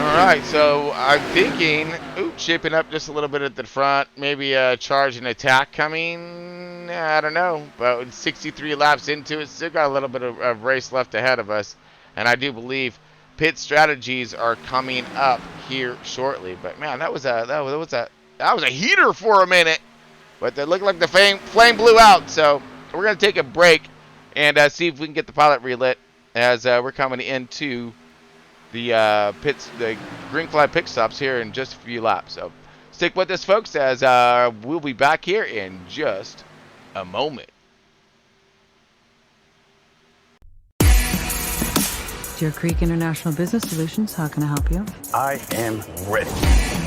All right, so I'm thinking, shaping up just a little bit at the front, maybe a charge and attack coming. I don't know, but 63 laps into it, still got a little bit of race left ahead of us, and I do believe pit strategies are coming up here shortly. But man, that was a heater for a minute, but it looked like the flame blew out. So we're gonna take a break and see if we can get the pilot relit as we're coming into the the green flag pit stops here in just a few laps. So stick with us, folks, as we'll be back here in just a moment. Deer Creek International Business Solutions, how can I help you? I am ready.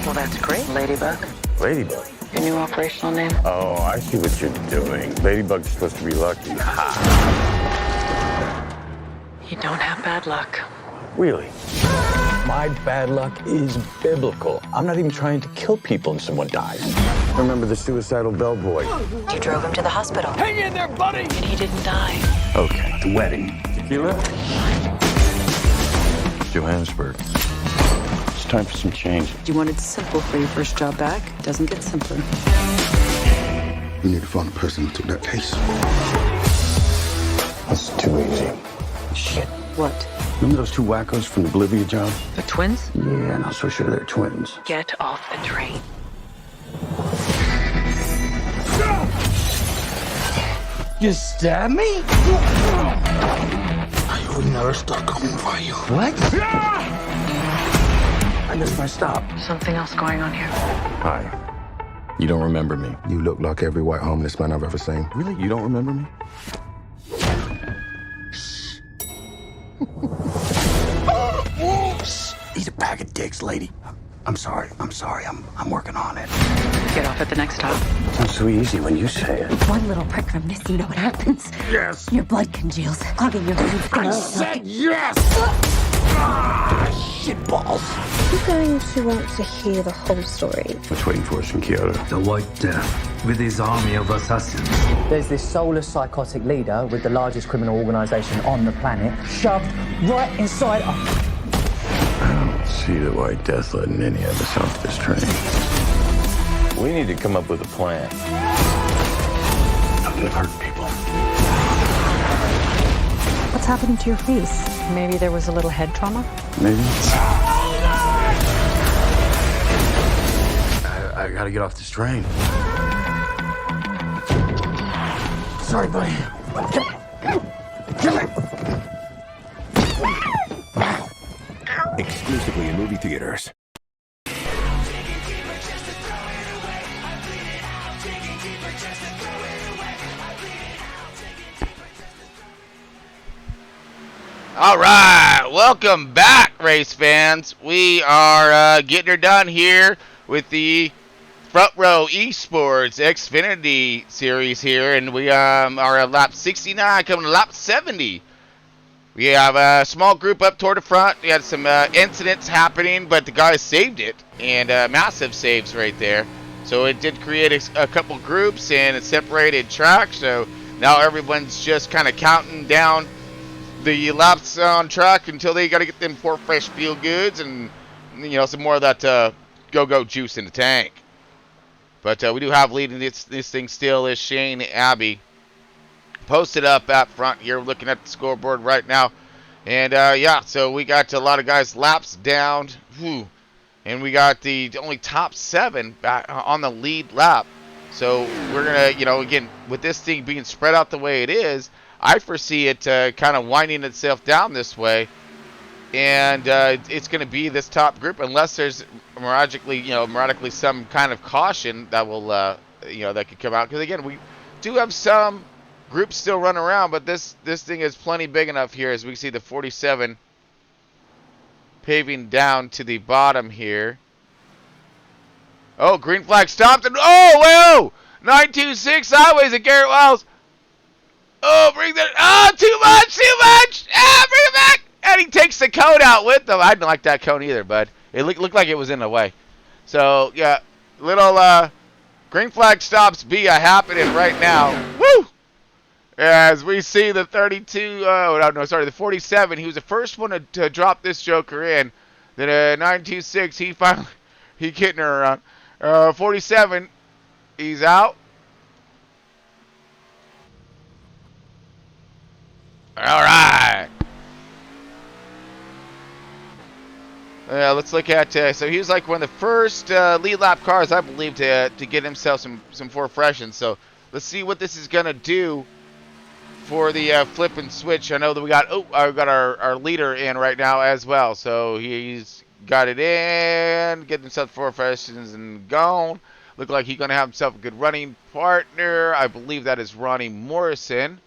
Well, that's great. Ladybug. Ladybug. Your new operational name? Oh, I see what you're doing. Ladybug's supposed to be lucky. Ha! You don't have bad luck. Really? My bad luck is biblical. I'm not even trying to kill people and someone dies. Remember the suicidal bellboy? You drove him to the hospital. Hang in there, buddy! And he didn't die. Okay, the wedding. Tequila? Johannesburg. It's time for some change. You wanted simple for your first job back. Doesn't get simpler. We need to find the person who took that case. That's too easy. Shit. What? Remember those two wackos from the Bolivia job? The twins? Yeah, not so sure they're twins. Get off the train. You stab me? I will never stop coming for you. What? I missed my stop. Something else going on here. Hi. You don't remember me? You look like every white homeless man I've ever seen. Really? You don't remember me? Eat a bag of dicks, lady. I'm sorry. I'm working on it. Get off at the next stop. Sounds so easy when you say it. One little prick from this, you know what happens? Yes. Your blood congeals, clogging your veins. I said yes! Shit balls. You're going to want to hear the whole story. What's waiting for us in Kyoto? The White Death, with his army of assassins. There's this soulless psychotic leader with the largest criminal organization on the planet, shoved right inside us. I don't see the White Death letting any of us off this train. We need to come up with a plan. Not to hurt people. What's happening to your face? Maybe there was a little head trauma? Maybe. I gotta get off this train. Sorry, buddy. Kill it! Exclusively in movie theaters. All right, welcome back, race fans. We are getting her done here with the Front Row Esports XFINITY series here, and we are at lap 69, coming to lap 70. We have a small group up toward the front. We had some incidents happening, but the guys saved it, and massive saves right there. So it did create a couple groups, and it separated track. So now everyone's just kind of counting down the laps on track until they got to get them 4 fresh feel goods and, you know, some more of that go-go juice in the tank. But we do have leading this thing still is Shane Abbey. Posted up at front here, looking at the scoreboard right now. And yeah, so we got a lot of guys laps down. Whew. And we got the only top 7 back on the lead lap. So we're going to, you know, again, with this thing being spread out the way it is, I foresee it kind of winding itself down this way. And it's going to be this top group unless there's miraculously some kind of caution that will, that could come out. Because again, we do have some groups still run around, but this thing is plenty big enough here as we see the 47 paving down to the bottom here. Oh, green flag stopped, and oh, whoa! 926 sideways at Garrett Wells. Oh, bring that. Oh, too much. Ah, bring it back. And he takes the cone out with him. I didn't like that cone either, bud. It looked like it was in the way. So, yeah, little green flag stops be happening right now. Woo! As we see the the 47. He was the first one to drop this joker in. Then 926, he getting her around. 47, he's out. All right. Let's look at, so he was like one of the first lead lap cars, I believe, to get himself some 4 freshen. So let's see what this is going to do for the flip and switch. I know that we got our leader in right now as well. So he's got it in, getting himself 4 freshes and gone. Look like he's going to have himself a good running partner. I believe that is Ronnie Morrison.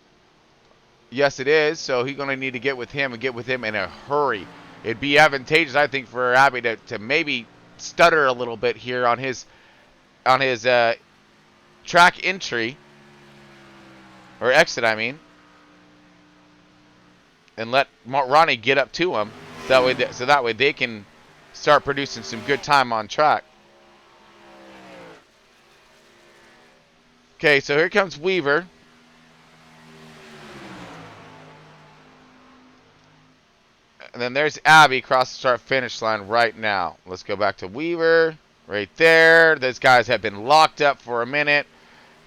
Yes, it is. So he's going to need to get with him and get with him in a hurry. It'd be advantageous, I think, for Abby to maybe stutter a little bit here on his track entry. Or exit, I mean. And let Ronnie get up to him. So that way they can start producing some good time on track. Okay, so here comes Weaver. And then there's Abby across the start-finish line right now. Let's go back to Weaver. Right there. Those guys have been locked up for a minute.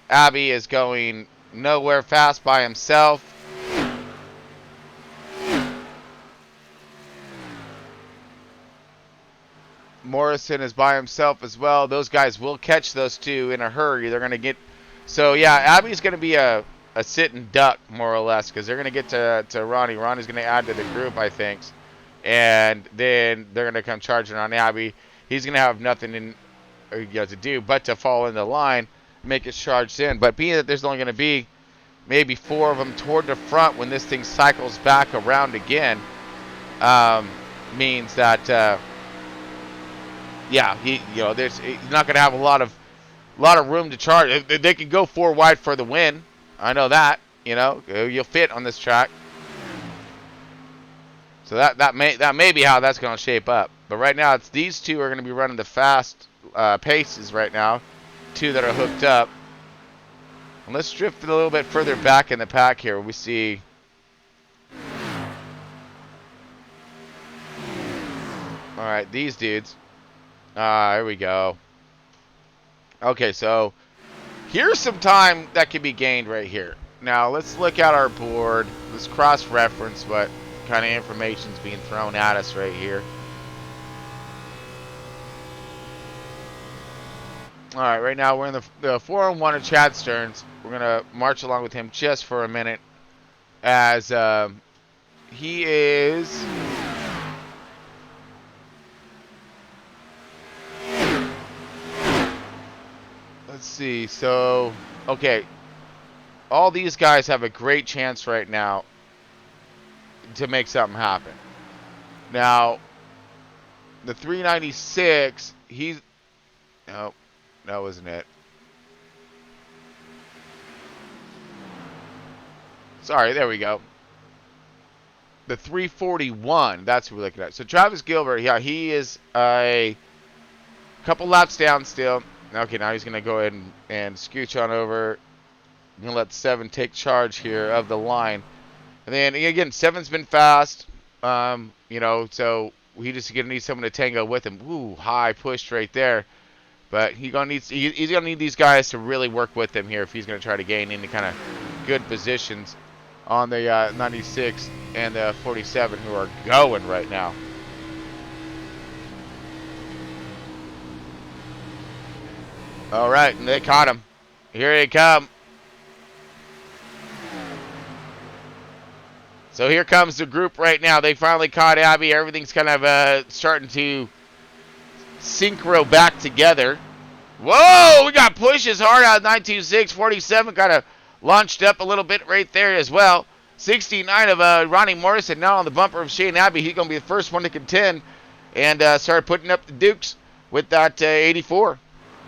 Abby is going nowhere fast by himself. Morrison is by himself as well. Those guys will catch those two in a hurry. They're going to get... So, yeah, Abby's going to be a sit and duck, more or less, because they're going to get to Ronnie. Ronnie's going to add to the group, I think. And then they're going to come charging on Abby. He's going to have nothing to do but to fall in the line, make it charged in. But being that there's only going to be maybe 4 of them toward the front when this thing cycles back around again, means that... yeah, he's not going to have a lot of room to charge. They can go 4 wide for the win. I know that. You'll fit on this track. So that may be how that's going to shape up. But right now, it's these two are going to be running the fast paces right now. 2 that are hooked up. And let's drift a little bit further back in the pack here. We see. All right, these dudes. Here we go. Okay, so here's some time that can be gained right here. Now, let's look at our board. Let's cross-reference what kind of information is being thrown at us right here. All right, right now we're in the 4-on-1 of Chad Stearns. We're going to march along with him just for a minute as he is... Let's see. So, okay. All these guys have a great chance right now to make something happen. Now, the 396, he's... No, that wasn't it. Sorry, there we go. The 341, that's what we're looking at. So, Travis Gilbert, yeah, he is a couple laps down still. Okay, now he's going to go ahead and scooch on over. I'm going to let 7 take charge here of the line. And then, again, 7's been fast. So he just going to need someone to tango with him. Ooh, high push right there. But he's going to need these guys to really work with him here if he's going to try to gain any kind of good positions on the 96 and the 47 who are going right now. All right, and they caught him. Here they come. So here comes the group right now. They finally caught Abby. Everything's kind of starting to synchro back together. Whoa, we got pushes hard out. 926, 47 kind of launched up a little bit right there as well. 69 of Ronnie Morrison now on the bumper of Shane Abbey. He's going to be the first one to contend and start putting up the dukes with that 84.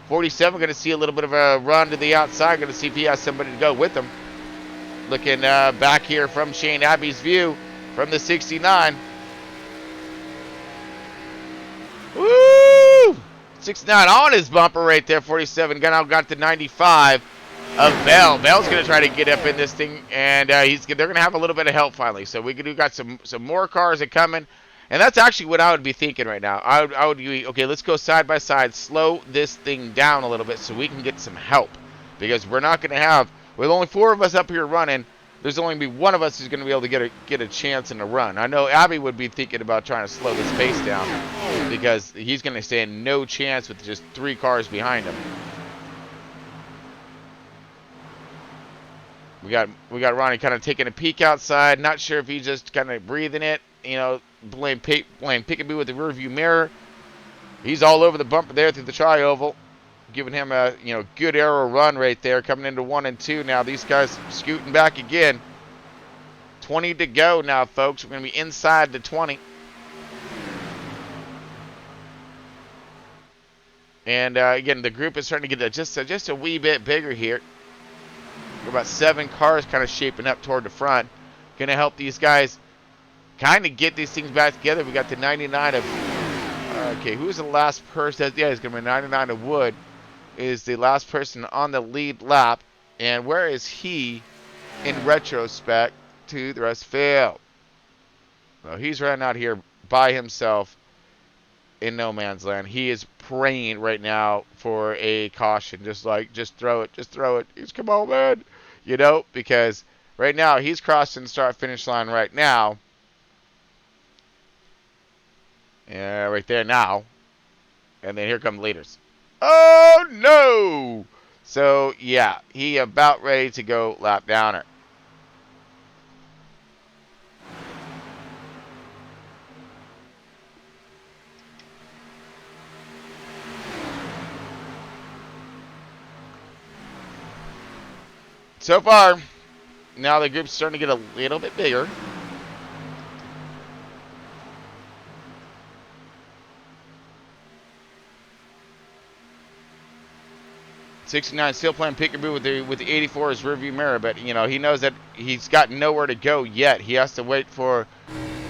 47 going to see a little bit of a run to the outside. Going to see if he has somebody to go with him. Looking back here from Shane Abbey's view from the 69. Woo! 69 on his bumper right there. 47 got the 95 of Bell. Bell's going to try to get up in this thing, and they're going to have a little bit of help finally. So we got some more cars are coming. And that's actually what I would be thinking right now. I would be, okay, let's go side by side, slow this thing down a little bit so we can get some help. Because we're not going to have, with only 4 of us up here running, there's only going to be one of us who's going to be able to get a chance in a run. I know Abby would be thinking about trying to slow this pace down because he's going to stand no chance with just 3 cars behind him. We got Ronnie kind of taking a peek outside. Not sure if he's just kind of breathing it. You know, playing peekaboo with the rearview mirror. He's all over the bumper there through the tri-oval, giving him a good arrow run right there, coming into 1 and 2. Now these guys scooting back again. 20 to go now, folks. We're going to be inside the 20. And again, the group is starting to get just a wee bit bigger here. We're about 7 cars kind of shaping up toward the front. Going to help these guys kind of get these things back together. We got the 99 of... okay, who's the last person? Yeah, it's going to be 99 of Wood. Is the last person on the lead lap. And where is he in retrospect to the rest field? Well, he's running out here by himself in no man's land. He is praying right now for a caution. Just throw it. Just throw it. He's, come on, man. You know, because right now he's crossing the start-finish line right now. Yeah, right there now. And then here come the leaders. Oh, no! So, yeah, he about ready to go lap downer. So far, now the group's starting to get a little bit bigger. '69 still playing peekaboo with the 84 as rearview mirror, but he knows that he's got nowhere to go yet. He has to wait for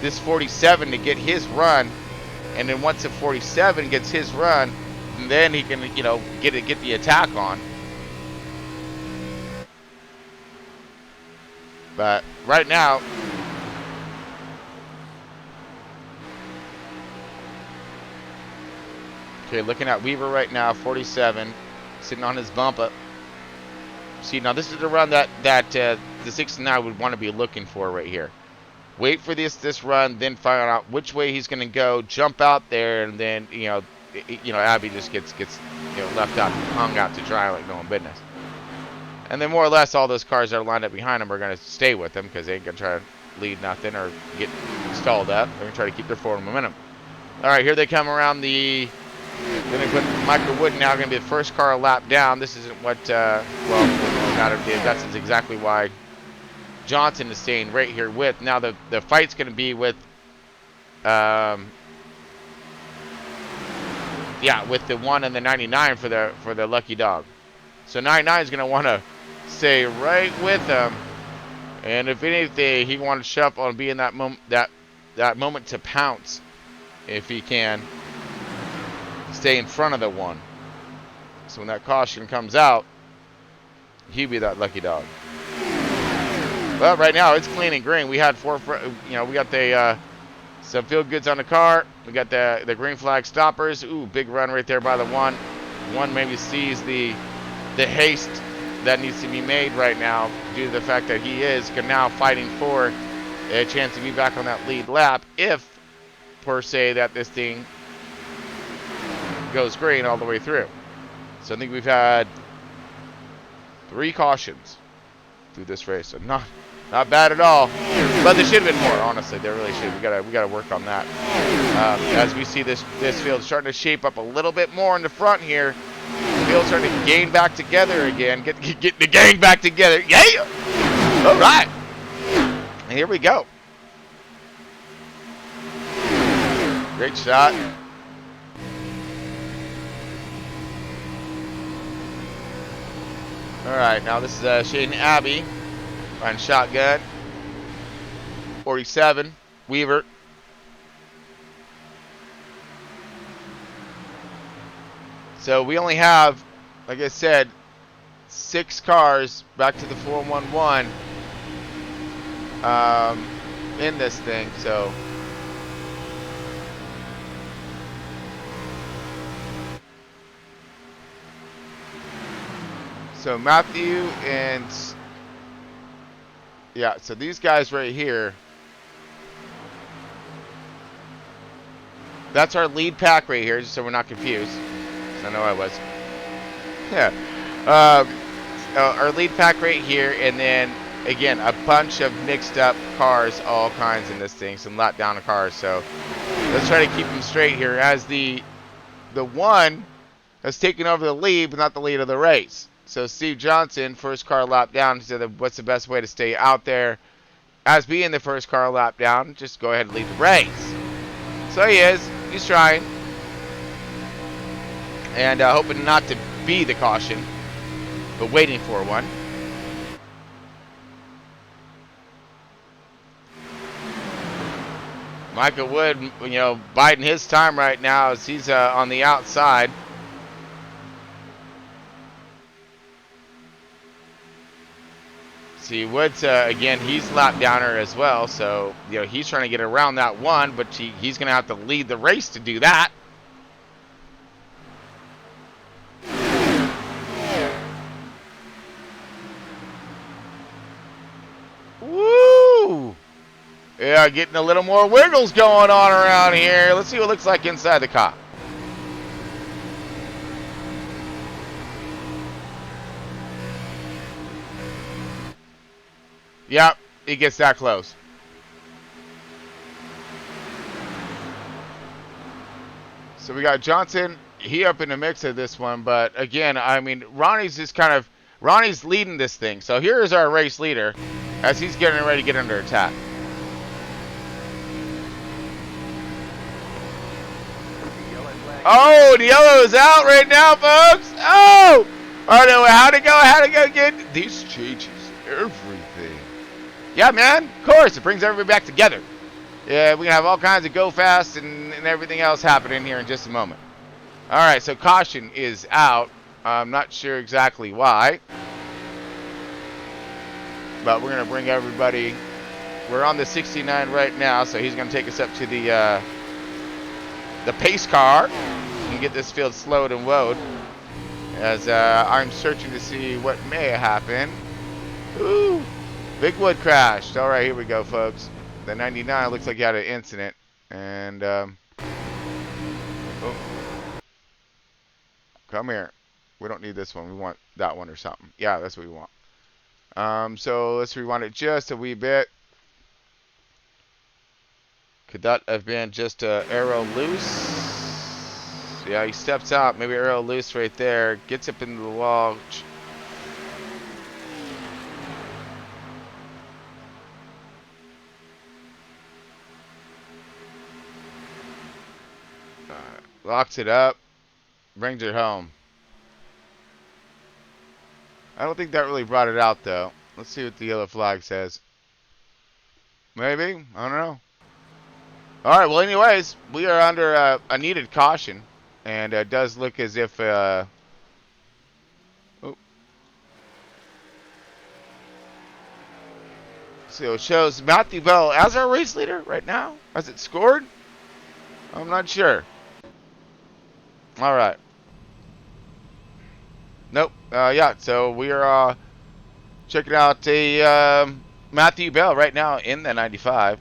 this 47 to get his run, and then once the 47 gets his run, then he can get the attack on. But right now, okay, looking at Weaver right now, 47. Sitting on his bumper. See, now this is the run that the 69 would want to be looking for right here. Wait for this run, then find out which way he's going to go. Jump out there, and then Abby just gets left out, hung out to dry like no one business. And then more or less all those cars that are lined up behind him are going to stay with him because they ain't going to try to lead nothing or get stalled up. They're going to try to keep their forward momentum. All right, here they come around the. Then they put Michael Wood now going to be the first car a lap down. This isn't what, that's exactly why Johnson is staying right here with. Now the fight's going to be with, with the 1 and the 99 for the lucky dog. So 99 is going to want to stay right with him. And if anything, he wants to shuffle and be in that moment, that moment to pounce if he can. Stay in front of the 1. So when that caution comes out, he'll be that lucky dog. But right now it's clean and green. We had we got the some field goods on the car. We got the green flag stoppers. Ooh, big run right there by the 1. 1 maybe sees the haste that needs to be made right now due to the fact that he is now fighting for a chance to be back on that lead lap if per se that this thing goes green all the way through. So I think we've had 3 cautions through this race. So not bad at all. But there should have been more, honestly. There really should. We gotta work on that. As we see this field starting to shape up a little bit more in the front here. The field's starting to gain back together again. Get the gang back together. Yeah! All right. And here we go. Great shot. All right, now this is Shane Abbey on shotgun. 47, Weaver. So we only have, like I said, 6 cars back to the 411 in this thing. So Matthew and so these guys right here, that's our lead pack right here, just so we're not confused. I know I was. Yeah. Our lead pack right here, and then again, a bunch of mixed up cars, all kinds in this thing, some lap down cars. So let's try to keep them straight here as the one has taken over the lead, but not the lead of the race. So Steve Johnson, first car lap down, said what's the best way to stay out there as being the first car lap down? Just go ahead and lead the race. So he is. He's trying. And hoping not to be the caution, but waiting for one. Michael Wood, you know, biding his time right now as he's on the outside. See, Woods, again, he's lap downer as well, so, you know, he's trying to get around that one, but he's going to have to lead the race to do that. Woo! Yeah, getting a little more wiggles going on around here. Let's see what it looks like inside the car. Yep, he gets that close. So we got Johnson, he up in the mix of this one, but again, I mean, Ronnie's leading this thing. So here is our race leader as he's getting ready to get under attack. Oh, the yellow is out right now, folks. Oh, I don't know how to go again. This changes everything. Yeah, man, of course, it brings everybody back together. Yeah, we can have all kinds of go fast and everything else happening here in just a moment. All right, so caution is out. I'm not sure exactly why, but we're going to bring everybody. We're on the 69 right now, so he's going to take us up to the pace car and get this field slowed and woed as I'm searching to see what may happen. Ooh, Big Wood crashed. All right, here we go, folks. The 99 looks like he had an incident, and oh, come here. We don't need this one. We want that one or something. Yeah, that's what we want. So let's rewind it just a wee bit. Could that have been just a arrow loose? Yeah, he steps out. Maybe arrow loose right there. Gets up into the wall. Locks it up. Brings it home. I don't think that really brought it out, though. Let's see what the yellow flag says. Maybe? I don't know. Alright, well, anyways, we are under a needed caution. And it does look as if... oh. So it shows Matthew Bell as our race leader right now. Has it scored? I'm not sure. Alright. Nope. Yeah, so we are checking out a Matthew Bell right now in the 95.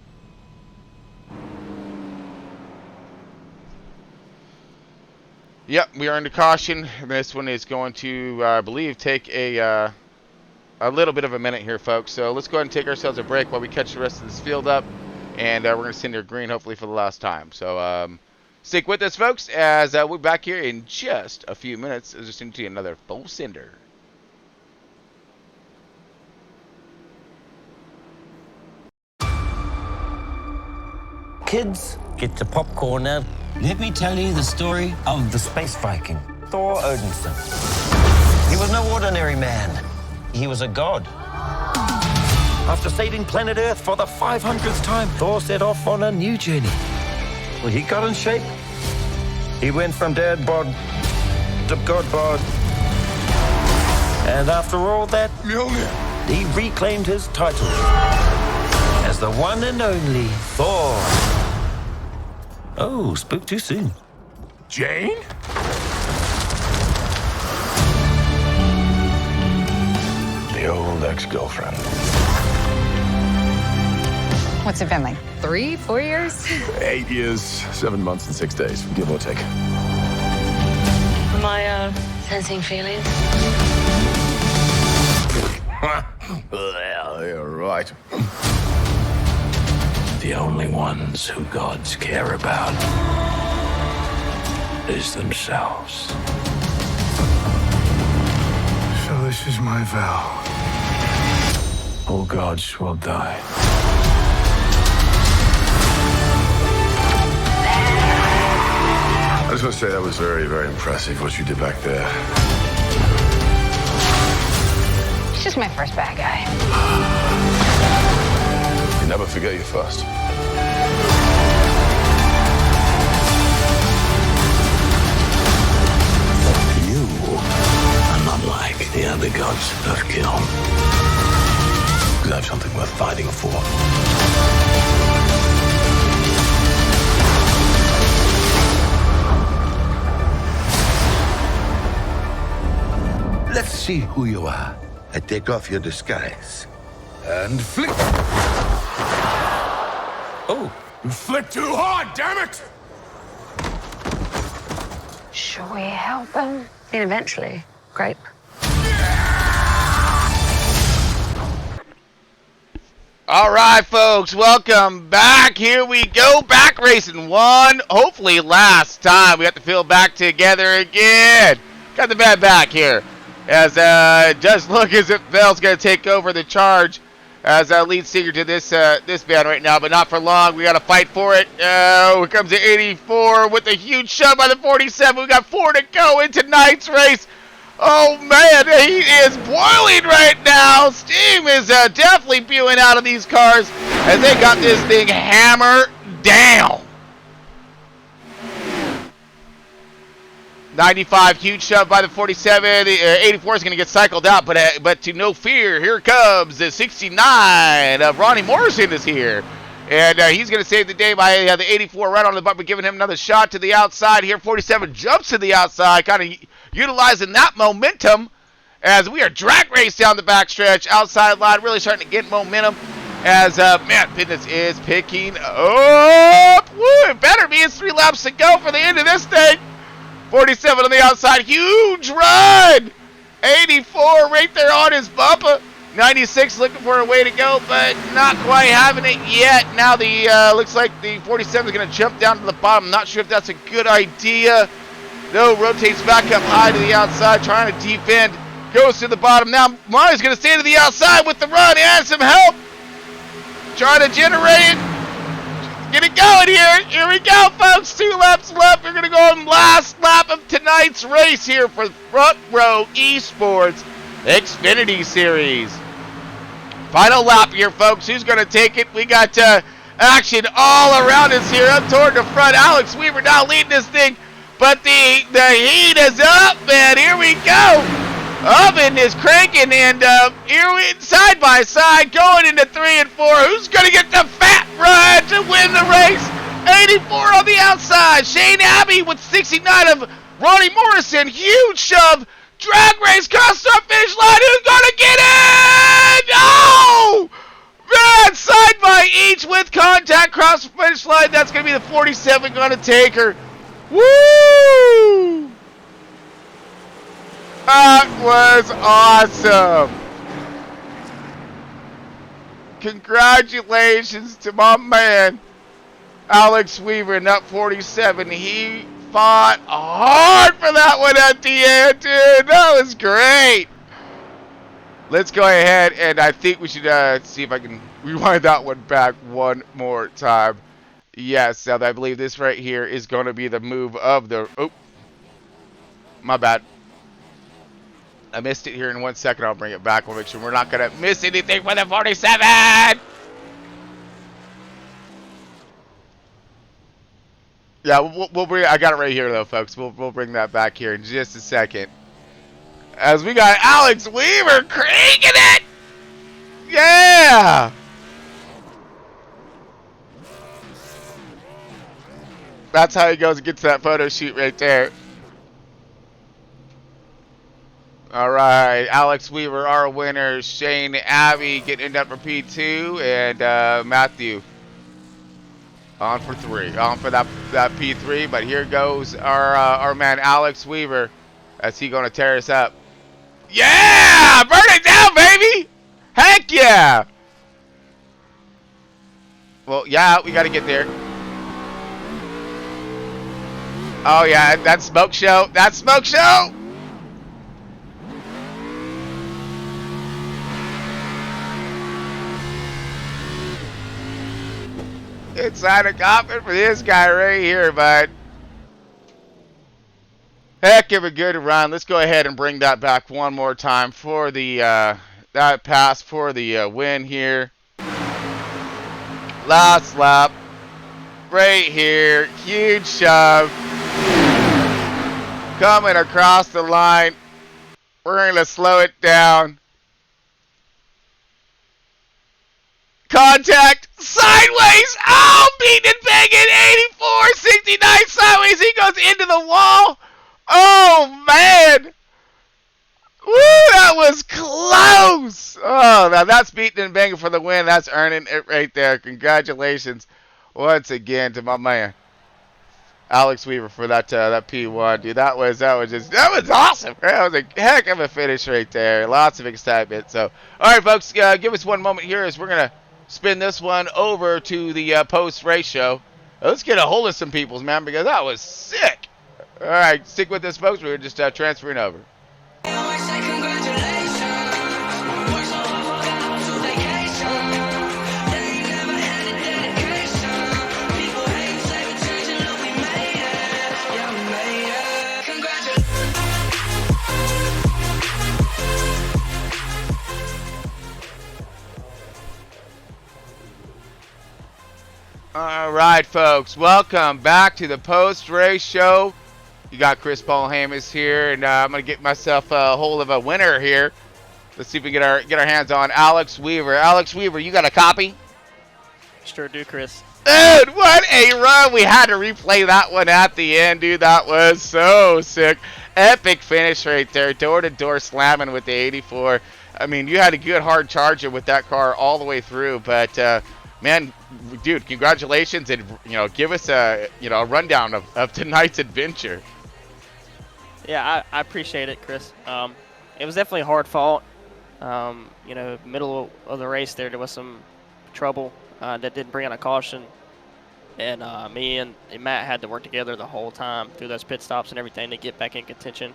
Yep, we are under caution. This one is going to, I believe, take a little bit of a minute here, folks. So let's go ahead and take ourselves a break while we catch the rest of this field up. And we're going to send her green, hopefully, for the last time. So stick with us, folks, as we're back here in just a few minutes. Just into another full sender. Kids, get your popcorn now. Let me tell you the story of the space Viking, Thor Odinson. He was no ordinary man. He was a god. After saving planet Earth for the 500th time, Thor set off on a new journey. Well, he got in shape. He went from dad bod to god bod. And after all that, he reclaimed his title as the one and only Thor. Oh, spoke too soon. Jane? The old ex-girlfriend. What's it been, like 3, 4 years? 8 years, 7 months and 6 days, give or take. Am I, sensing feelings? Yeah, right. The only ones who gods care about is themselves. So this is my vow. All gods will die. I just want to say that was very, very impressive what you did back there. He's just my first bad guy. You never forget your first. You are not like the other gods of kill. Because I have something worth fighting for. Let's see who you are. I take off your disguise. And flick. Oh. You flipped too hard, damn it! Should we help him? Then eventually, grape. All right, folks, welcome back. Here we go, back racing one, hopefully last time. We got the field back together again. Got the band back here. As it does look as if Bell's going to take over the charge as lead singer to this band right now, but not for long. We got to fight for it. Here comes the 84 with a huge shove by the 47. We got 4 to go in tonight's race. Oh man, he is boiling right now. Steam is definitely spewing out of these cars as they got this thing hammered down. 95, huge shove by the 47. The 84 is going to get cycled out, but to no fear, here comes the 69 of Ronnie Morrison is here. And he's going to save the day by the 84 right on the bumper, giving him another shot to the outside here. 47 jumps to the outside, kind of utilizing that momentum as we are drag race down the backstretch. Outside line really starting to get momentum as, man, Fitness is picking up. Woo, it better be. It's 3 laps to go for the end of this thing. 47 on the outside, huge run. 84 right there on his bumper. 96 looking for a way to go, but not quite having it yet. Now the looks like the 47 is going to jump down to the bottom. Not sure if that's a good idea. No, rotates back up high to the outside, trying to defend. Goes to the bottom. Now Mario's going to stay to the outside with the run and some help. Trying to generate it. Get it going here. Here we go, folks. 2 laps left. We're going to go on last lap of tonight's race here for Front Row Esports Xfinity Series. Final lap here, folks. Who's going to take it? We got action all around us here. Up toward the front. Alex Weaver now leading this thing. But the heat is up, and here we go. Oven is cranking, and here we side by side going into 3 and 4. Who's going to get the fat run to win the race? 84 on the outside. Shane Abbey with 69 of Ronnie Morrison. Huge shove. Drag race cross the finish line. Who's going to get it? Oh! Man, side by each with contact cross the finish line. That's going to be the 47 going to take her. Woo! That was awesome. Congratulations to my man, Alex Weaver in that 47. He fought hard for that one at the end, dude. That was great. Let's go ahead, and I think we should see if I can rewind that one back one more time. Yes, I believe this right here is going to be the move of the... Oh, my bad. I missed it here in 1 second. I'll bring it back. We'll make sure we're not going to miss anything for the 47. Yeah, we'll bring. I got it right here, though, folks. We'll bring that back here in just a second. As we got Alex Weaver cranking it. Yeah. That's how he goes and gets that photo shoot right there. All right, Alex Weaver, our winner. Shane Abbey getting up for P2, and Matthew on for 3, on for that P3. But here goes our man Alex Weaver, as he gonna tear us up. Yeah, burn it down, baby. Yeah. Well, yeah, we got to get there. Oh, yeah, that smoke show. That smoke show. Inside a coffin for this guy right here, bud. Heck of a good run. Let's go ahead and bring that back one more time for the that pass for the win here. Last lap. Right here. Huge shove. Coming across the line. We're going to slow it down. Contact. Sideways. Oh, beating and banging. 84-69 sideways. He goes into the wall. Oh, man. Woo, that was close. Oh, now that's beating and banging for the win. That's earning it right there. Congratulations once again to my man, Alex Weaver, for that P1. Dude, that was awesome. That was a heck of a finish right there. Lots of excitement. So, all right, folks, give us one moment here as we're going to spin this one over to the post-race show. Let's get a hold of some peoples, man, because that was sick. All right, stick with this, folks. We're just transferring over. All right, folks, welcome back to the post-race show. You got Chris Paul Hamas here, and I'm gonna get myself a hold of a winner here. Let's see if we can get our hands on Alex Weaver. Alex Weaver, you got a copy? Sure do, Chris. Dude, what a run! We had to replay that one at the end, dude. That was so sick. Epic finish right there, door-to-door slamming with the 84. I mean, you had a good hard charger with that car all the way through, but man, dude, congratulations, and give us a a rundown of tonight's adventure. Yeah, I appreciate it, Chris. It was definitely a hard fought. Middle of the race there was some trouble that didn't bring on a caution, and me and Matt had to work together the whole time through those pit stops and everything to get back in contention.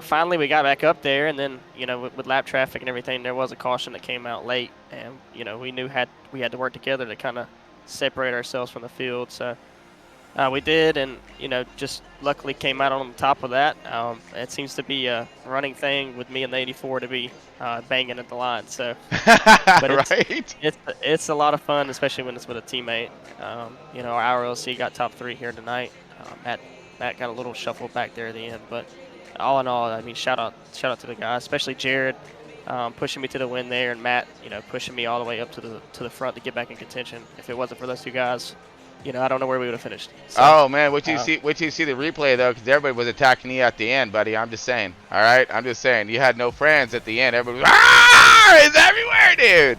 Finally, we got back up there, and then with lap traffic and everything, there was a caution that came out late, and we knew we had to work together to kind of separate ourselves from the field. So we did, and just luckily came out on the top of that. It seems to be a running thing with me and the 84 to be banging at the line. So, but it's a lot of fun, especially when it's with a teammate. Our IRLC got top 3 here tonight. Matt got a little shuffle back there at the end, but all in all, I mean, shout out to the guys, especially Jared, pushing me to the win there, and Matt, pushing me all the way up to the front to get back in contention. If it wasn't for those two guys, I don't know where we would have finished. So, oh man, wait till you see the replay though, because everybody was attacking you at the end, buddy. I'm just saying. All right, I'm just saying. You had no friends at the end. Everybody was, it's everywhere, dude.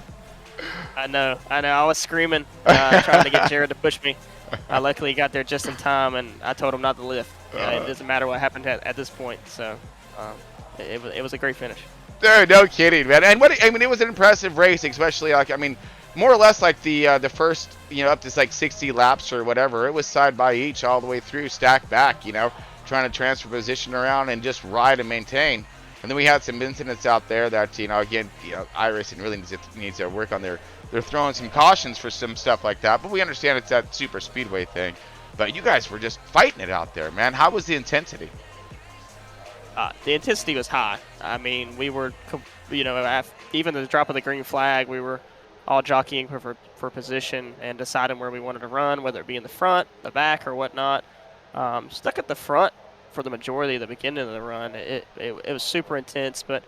I know. I was screaming, trying to get Jared to push me. Luckily, he got there just in time, and I told him not to lift. It doesn't matter what happened at this point. So it was a great finish. Dude, no kidding, man. And it was an impressive race, especially more or less like the first up to like 60 laps or whatever. It was side by each all the way through, stacked back. Trying to transfer position around and just ride and maintain. And then we had some incidents out there that again iRacing really needs to work on their. They're throwing some cautions for some stuff like that, but we understand it's that super speedway thing. But you guys were just fighting it out there, man. How was the intensity? The intensity was high. I mean, we were, even the drop of the green flag, we were all jockeying for position and deciding where we wanted to run, whether it be in the front, the back, or whatnot. Stuck at the front for the majority of the beginning of the run. It was super intense, but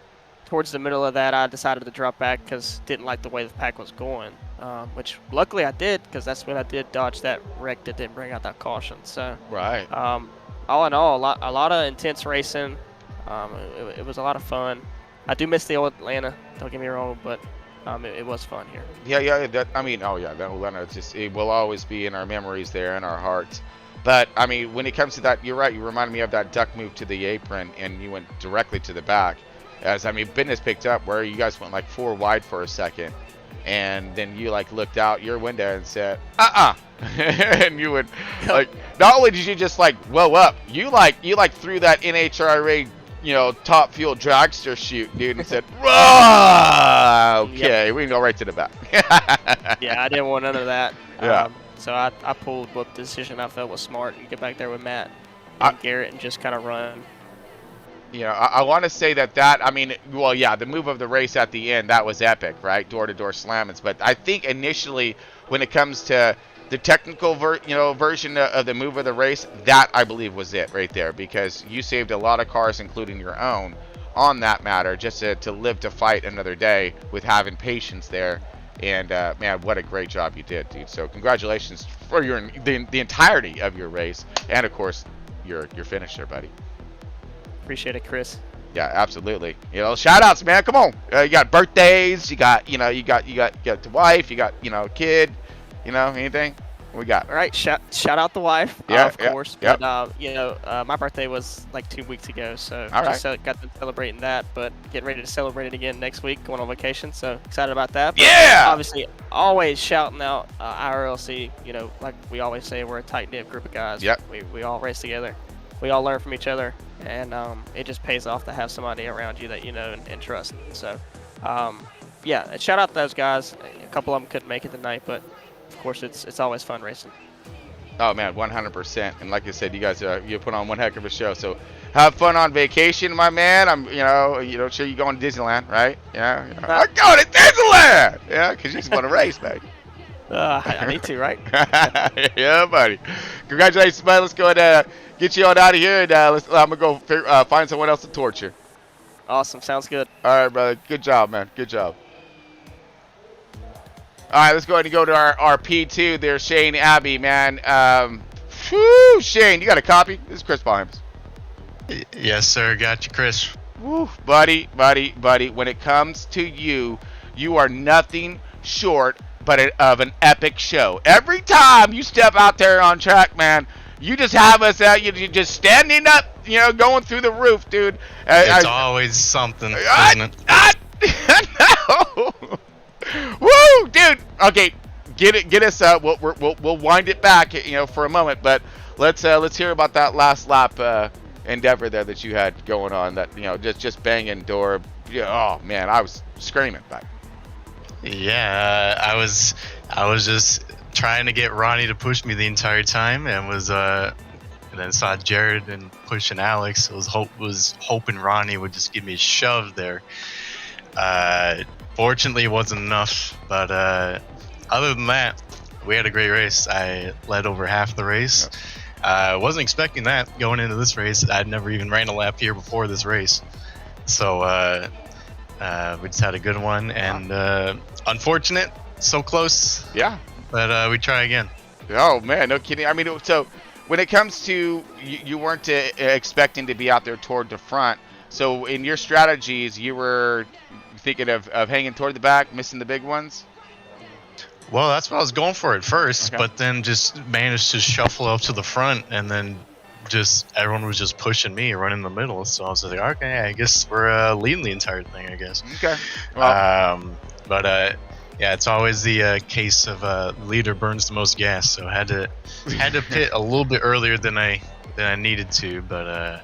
towards the middle of that, I decided to drop back because didn't like the way the pack was going, which luckily I did, because that's when I did dodge that wreck that didn't bring out that caution. So right. All in all, a lot of intense racing. It was a lot of fun. I do miss the old Atlanta. Don't get me wrong, but it was fun here. Yeah. That Atlanta, it will always be in our memories there, in our hearts. But I mean, when it comes to that, you're right. You reminded me of that duck move to the apron, and you went directly to the back. as I mean, business picked up where you guys went like 4 wide for a second, and then you like looked out your window and said, and you would like, not only did you just like blow up, you threw that NHRA, you know, top fuel dragster chute, dude, and said, okay, we can go right to the back. Yeah, I didn't want none of that. Yeah. So I pulled what decision I felt was smart and get back there with Matt and Garrett and just kind of run. You know, I want to say that I mean, well, yeah, the move of the race at the end, that was epic, right? Door-to-door slammings. But I think initially, when it comes to the technical version of the move of the race, that I believe was it right there, because you saved a lot of cars, including your own, on that matter, just to live to fight another day with having patience there. And man, what a great job you did, dude. So congratulations for the entirety of your race, and of course your finish there, buddy. Appreciate it, Chris. Yeah, absolutely. You know, shout outs, man. Come on. You got birthdays. You got the wife. You got a kid. You know, anything? What we got? All right. Shout out the wife. Yeah, of course. Yep. But my birthday was like 2 weeks ago, so got to celebrating that. But getting ready to celebrate it again next week. Going on vacation, so excited about that. But yeah. Obviously, always shouting out IRLC. You know, like we always say, we're a tight knit group of guys. Yep. We all race together. We all learn from each other, and it just pays off to have somebody around you that you know and trust. So, yeah, shout out to those guys. A couple of them couldn't make it tonight, but of course it's always fun racing. Oh man, 100%. And like I said, you guys you put on one heck of a show. So have fun on vacation, my man. I'm sure you going to Disneyland, right? Yeah. I'm going to Disneyland. Yeah, because you just want to race, man. I need to, right? Yeah, buddy. Congratulations, man. Let's go ahead and get you on out of here, and I'm gonna go find someone else to torture. Awesome. Sounds good. All right, brother. Good job, man. Good job. All right, let's go ahead and go to our P2 there, Shane Abbey, man. Shane, you got a copy? This is Chris behind us. Yes, sir. Got you, Chris. Woo, buddy. When it comes to you, you are nothing short of an epic show. Every time you step out there on track, man, you just have us out. You're just standing up, going through the roof, dude. It's always something, isn't it? No. Woo, dude. Okay, get us up. We'll wind it back, for a moment. But let's hear about that last lap endeavor there that you had going on. That just banging door. Oh man, I was screaming back. Yeah, I was just trying to get Ronnie to push me the entire time, and then saw Jared and pushing Alex. Was hoping Ronnie would just give me a shove there. Fortunately, it wasn't enough. But other than that, we had a great race. I led over half the race. I wasn't expecting that going into this race. I'd never even ran a lap here before this race, so we just had a good one. And unfortunate, so close. Yeah. But we try again. Oh man, no kidding. I mean, so when it comes to you weren't expecting to be out there toward the front. So in your strategies, you were thinking of hanging toward the back, missing the big ones? Well, that's what I was going for at first, but then just managed to shuffle up to the front, and then just everyone was just pushing me right in the middle. So I was like, okay, I guess we're leading the entire thing, I guess. Okay. Well. Yeah, it's always the case of leader burns the most gas. So I had to pit a little bit earlier than I needed to, but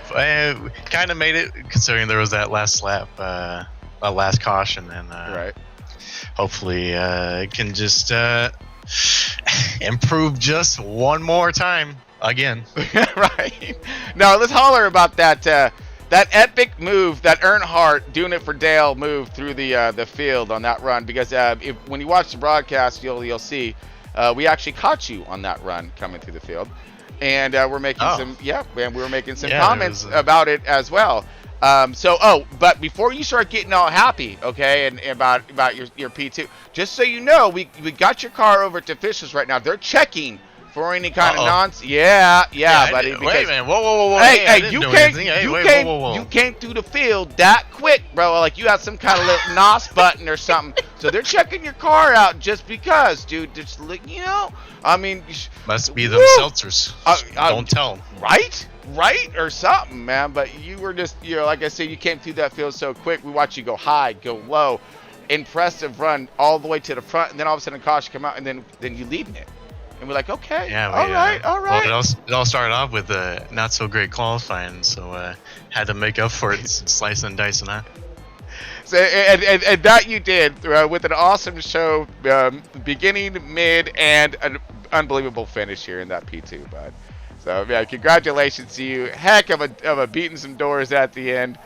I kind of made it considering there was that last lap, last caution, and right. Hopefully can just improve just one more time again. Right. Now let's holler about that epic move, that Earnhardt doing it for Dale move through the field on that run, because when you watch the broadcast, you'll see we actually caught you on that run coming through the field. And we're making some comments about it as well. But before you start getting all happy, okay, and about your P2, just so you know, we got your car over to Fisher's right now. They're checking for any kind of nonsense. Yeah, buddy. Wait a minute. Whoa. Hey, you came through the field that quick, bro. Like you had some kind of little NOS button or something. So they're checking your car out just because, dude. Just I mean, must be them seltzers. Don't tell them. Right? right or something, man. But you were just, like I said, you came through that field so quick. We watched you go high, go low, impressive run all the way to the front, and then all of a sudden caution come out, and then you leading it. And we're like, okay, Yeah, all right. Well, it all started off with not so great qualifying, so had to make up for it, slicing and dicing, huh? So, and that you did with an awesome show, beginning, mid, and an unbelievable finish here in that P2, bud. So yeah, congratulations to you. Heck of a beating some doors at the end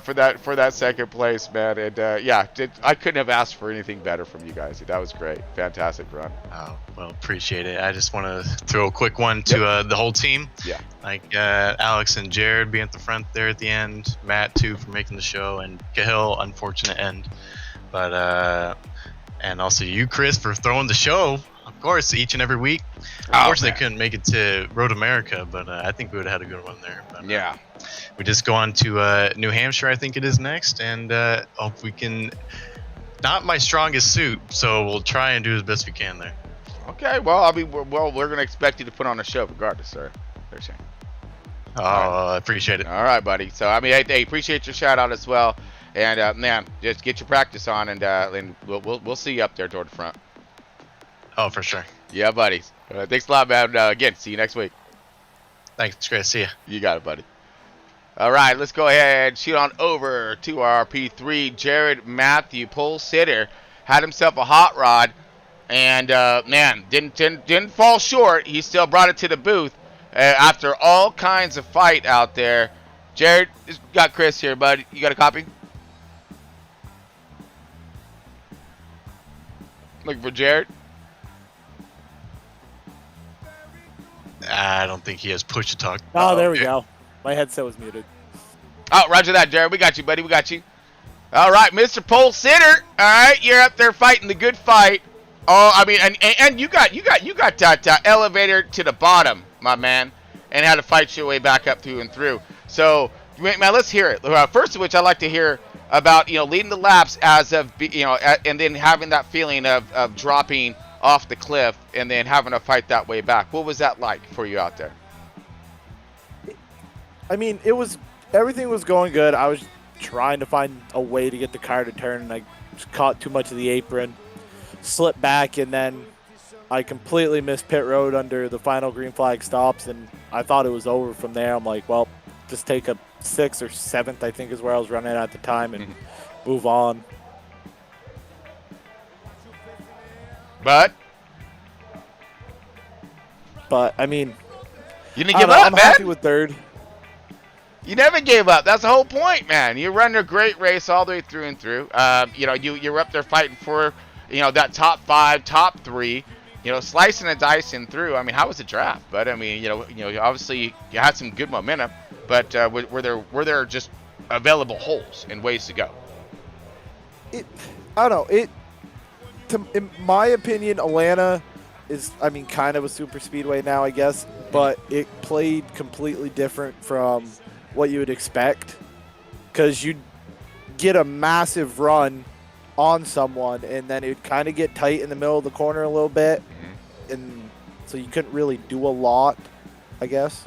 for that second place, man. And I couldn't have asked for anything better from you guys. That was great, fantastic run. Oh, well, appreciate it. I just want to throw a quick one to the whole team. Yeah. Like Alex and Jared being at the front there at the end, Matt too for making the show, and Cahill, unfortunate end. But and also you, Chris, for throwing the show, of course, each and every week. Unfortunately, couldn't make it to Road America, but I think we would have had a good one there. But, yeah. We just go on to New Hampshire, I think it is next, and hope we can. Not my strongest suit, so we'll try and do as best we can there. Okay, well, we're gonna expect you to put on a show regardless, sir. They're saying. Oh, I appreciate it. All right, buddy. So I mean, hey, appreciate your shout out as well, and man, just get your practice on, and we'll see you up there toward the front. Oh, for sure. Yeah, buddies. Thanks a lot, man. Again, see you next week. Thanks, Chris. See ya. You got it, buddy. All right, let's go ahead and shoot on over to our P3. Jared Matthew, pole sitter, had himself a hot rod, and man, didn't fall short. He still brought it to the booth after all kinds of fight out there. Jared, got Chris here, bud. You got a copy? Looking for Jared. I don't think he has push to talk. Oh, there we go. My headset was muted. Oh, roger that, Jared. We got you, buddy. We got you. All right, Mr. Pole Sitter. All right, you're up there fighting the good fight. Oh, I mean, and you got that elevator to the bottom, my man, and had to fight your way back up through and through. So, man, let's hear it. First of which, I'd like to hear about leading the laps as of and then having that feeling of dropping off the cliff and then having to fight that way back. What was that like for you out there? I mean, everything was going good. I was trying to find a way to get the car to turn, and I just caught too much of the apron, slipped back, and then I completely missed pit road under the final green flag stops, and I thought it was over from there. I'm like, well, just take a 6th or 7th, I think is where I was running at the time, and move on. But I mean, you didn't give up, I'm man. happy with 3rd. You never gave up. That's the whole point, man. You run a great race all the way through and through. You're up there fighting for, that top 5, top 3, slicing and dicing through. I mean, how was the draft? But I mean, obviously you had some good momentum, but were there just available holes and ways to go? I don't know. In my opinion, Atlanta is, kind of a super speedway now, I guess, but it played completely different from what you would expect, because you'd get a massive run on someone and then it'd kind of get tight in the middle of the corner a little bit, and so you couldn't really do a lot, I guess.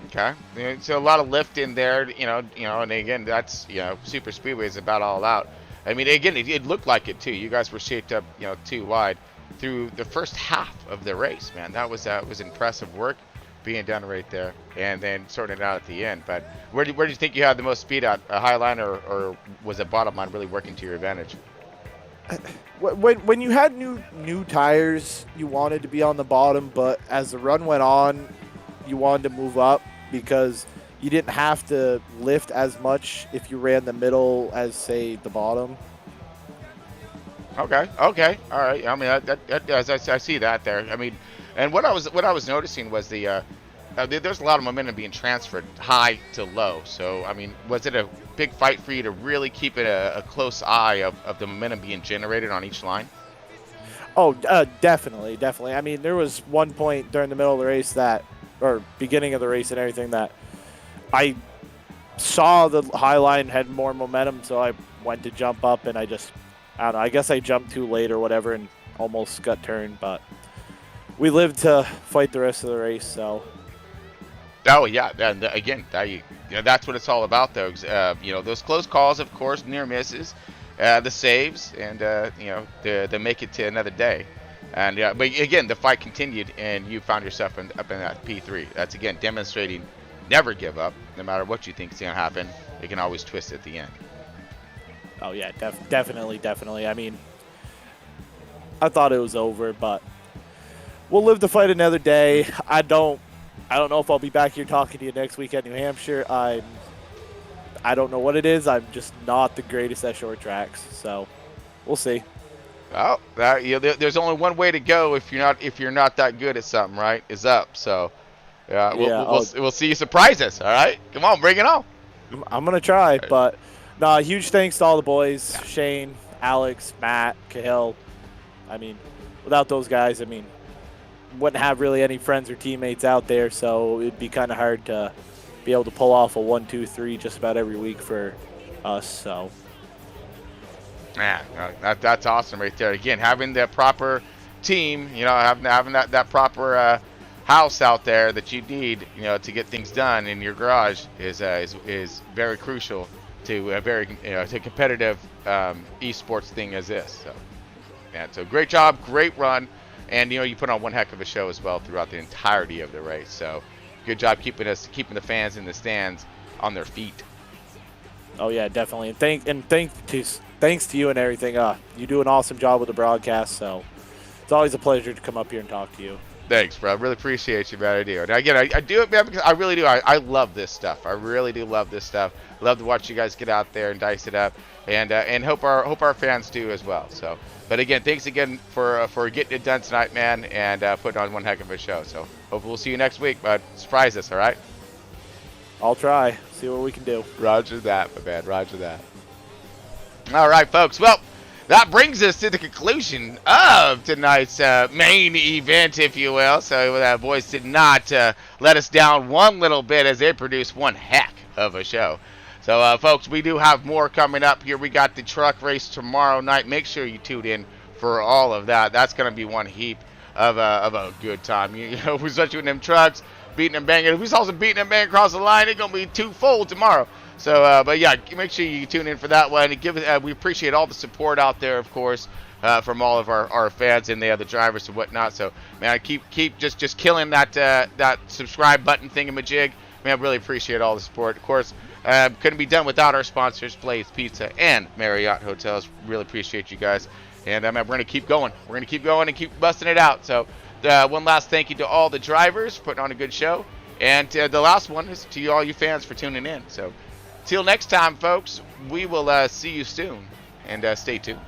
Okay, so a lot of lift in there, and again, that's super speedway is about all out. I mean, again, it looked like it too. You guys were shaped up, too wide through the first half of the race, man. That was impressive work, being done right there, and then sorting it out at the end. But where do you think you had the most speed at? A high line, or was the bottom line really working to your advantage? When you had new tires, you wanted to be on the bottom, but as the run went on, you wanted to move up because you didn't have to lift as much if you ran the middle as, say, the bottom. Okay, all right. I mean, I see that there. I mean, and what I was noticing was there's a lot of momentum being transferred high to low. So, I mean, was it a big fight for you to really keep it a close eye of the momentum being generated on each line? Oh, definitely. I mean, there was one point during the middle of the race or beginning of the race and everything, that I saw the high line had more momentum, so I went to jump up, and I don't know, I guess I jumped too late or whatever and almost got turned, but we lived to fight the rest of the race, so. Oh yeah, and again, that's what it's all about, though. Those close calls, of course, near misses, the saves, and the make it to another day. And but again, the fight continued, and you found yourself up in that P3. That's again demonstrating never give up, no matter what you think is gonna happen. It can always twist at the end. Oh yeah, definitely. I mean, I thought it was over, but we'll live to fight another day. I don't know if I'll be back here talking to you next week at New Hampshire. I don't know what it is. I'm just not the greatest at short tracks, so we'll see. Well, there's only one way to go if you're not that good at something, right? Is up. So, we'll see you surprise us. All right, come on, bring it on. I'm gonna try, but no, huge thanks to all the boys, Shane, Alex, Matt, Cahill. I mean, without those guys, I mean, wouldn't have really any friends or teammates out there, so it'd be kind of hard to be able to pull off a 1, 2, 3 just about every week for us. So. Yeah, that's awesome right there. Again, having the proper team, having that proper house out there that you need, to get things done in your garage is very crucial to a very to competitive esports thing as this. So, man, so great job, great run, and you put on one heck of a show as well throughout the entirety of the race. So, good job keeping the fans in the stands on their feet. Oh yeah, definitely, and thanks to you and everything. You do an awesome job with the broadcast, so it's always a pleasure to come up here and talk to you. Thanks, bro. I really appreciate you, man. I do. And again, I do it, man, because I really do. I love this stuff. I really do love this stuff. Love to watch you guys get out there and dice it up, and hope our fans do as well. So, but again, thanks again for getting it done tonight, man, and putting on one heck of a show. So, hopefully we'll see you next week, bud. Surprise us, all right? I'll try. See what we can do. Roger that, my man. Roger that. All right, folks. Well, that brings us to the conclusion of tonight's main event, if you will. So the boys did not let us down one little bit as they produced one heck of a show. So, folks, we do have more coming up here. We got the truck race tomorrow night. Make sure you tune in for all of that. That's going to be one heap of a good time. We're such with them trucks, beating them banging. Who's also beating them banging across the line? It's going to be twofold tomorrow. So, but yeah, make sure you tune in for that one. And we appreciate all the support out there, of course, from all of our fans and the other drivers and whatnot. So, man, keep just killing that subscribe button thingamajig. Man, I really appreciate all the support. Of course, couldn't be done without our sponsors, Blaze Pizza and Marriott Hotels. Really appreciate you guys. And man, we're going to keep going. We're going to keep going and keep busting it out. So, one last thank you to all the drivers for putting on a good show. And the last one is to all you fans for tuning in. So, till next time, folks, we will see you soon, and stay tuned.